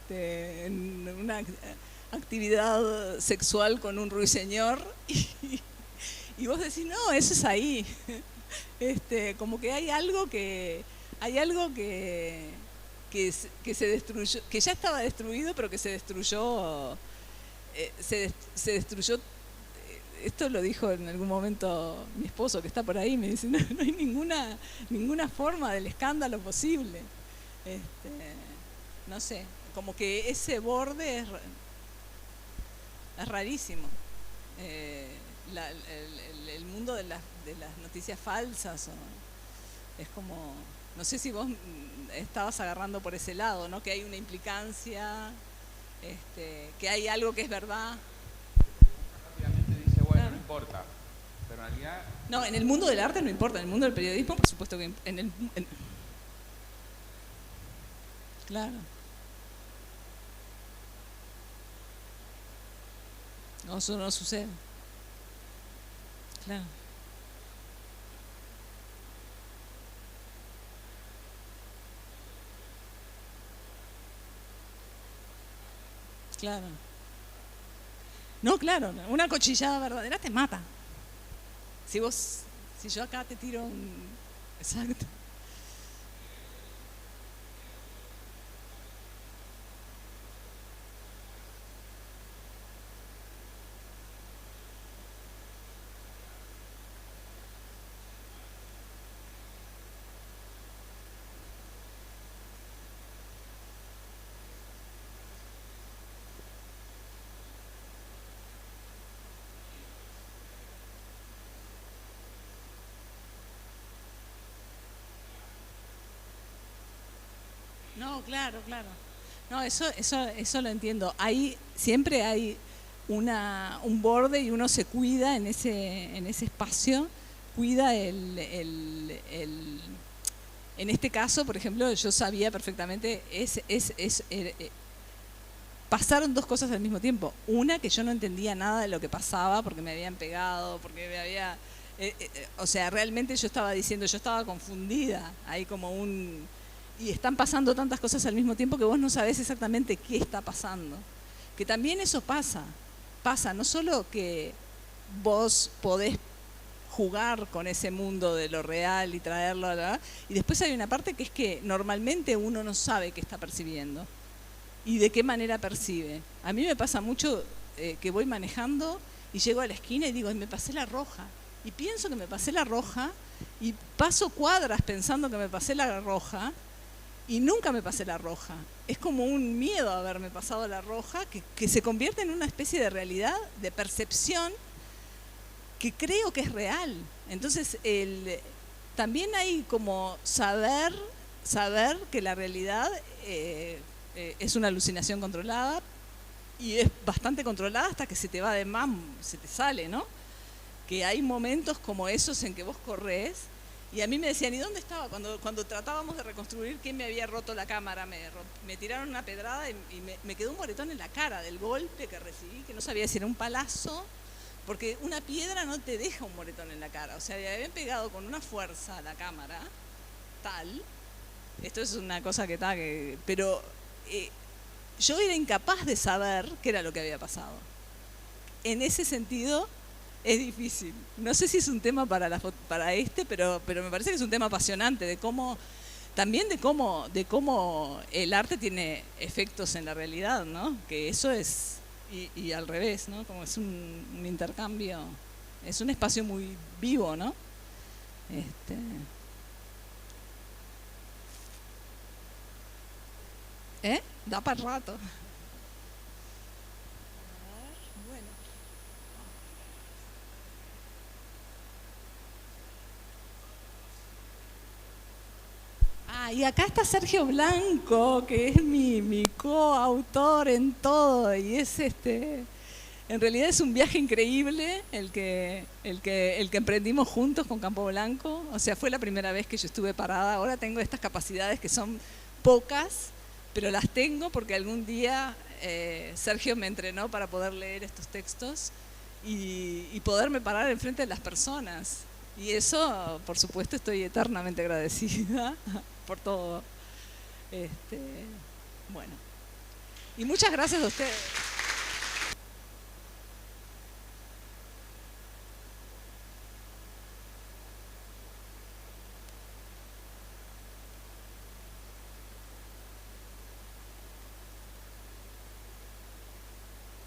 [SPEAKER 2] en una actividad sexual con un ruiseñor y vos decís, no, eso es ahí. Como que hay algo que se destruyó, que ya estaba destruido, pero que se destruyó, se destruyó. Esto lo dijo en algún momento mi esposo, que está por ahí, me dice, no hay ninguna forma del escándalo posible. No sé, como que ese borde es rarísimo. El mundo de las noticias falsas, es como, no sé si vos estabas agarrando por ese lado, ¿no? Que hay una implicancia, que hay algo que es verdad.
[SPEAKER 11] Rápidamente dice, bueno, claro, no importa, pero en realidad...
[SPEAKER 2] No, en el mundo del arte no importa, en el mundo del periodismo, por supuesto que claro. No, eso no sucede. Claro. Claro. No, claro, una cuchillada verdadera te mata. Si yo acá te tiro un... Exacto. No, claro. No, eso lo entiendo. Ahí siempre hay un borde y uno se cuida en ese espacio, cuida en este caso, por ejemplo, yo sabía perfectamente, pasaron dos cosas al mismo tiempo. Una, que yo no entendía nada de lo que pasaba porque me habían pegado, porque me había... o sea, realmente yo estaba confundida, hay como y están pasando tantas cosas al mismo tiempo que vos no sabés exactamente qué está pasando. Que también eso pasa, no solo que vos podés jugar con ese mundo de lo real y traerlo, y después hay una parte que es que normalmente uno no sabe qué está percibiendo y de qué manera percibe. A mí me pasa mucho que voy manejando y llego a la esquina y digo, me pasé la roja, y pienso que me pasé la roja y paso cuadras pensando que me pasé la roja y nunca me pasé la roja. Es como un miedo a haberme pasado la roja que se convierte en una especie de realidad, de percepción que creo que es real. Entonces, también hay como saber que la realidad es una alucinación controlada, y es bastante controlada hasta que se te va se te sale, ¿no? Que hay momentos como esos en que vos corres Y a mí me decían, ¿y dónde estaba? Cuando tratábamos de reconstruir quién me había roto la cámara, me tiraron una pedrada y me quedó un moretón en la cara del golpe que recibí, que no sabía si era un palazo, porque una piedra no te deja un moretón en la cara. O sea, me habían pegado con una fuerza a la cámara, tal. Esto es una cosa que está, pero yo era incapaz de saber qué era lo que había pasado. En ese sentido, es difícil. No sé si es un tema para pero me parece que es un tema apasionante, de cómo el arte tiene efectos en la realidad, ¿no? Que eso es, y al revés, ¿no? Como es un intercambio, es un espacio muy vivo, ¿no? Da para rato. Y acá está Sergio Blanco, que es mi coautor en todo, y es en realidad es un viaje increíble el que emprendimos juntos con Campo Blanco. O sea, fue la primera vez que yo estuve parada. Ahora tengo estas capacidades que son pocas, pero las tengo porque algún día Sergio me entrenó para poder leer estos textos y poderme parar enfrente de las personas. Y eso, por supuesto, estoy eternamente agradecida por todo. Bueno. Y muchas gracias a ustedes.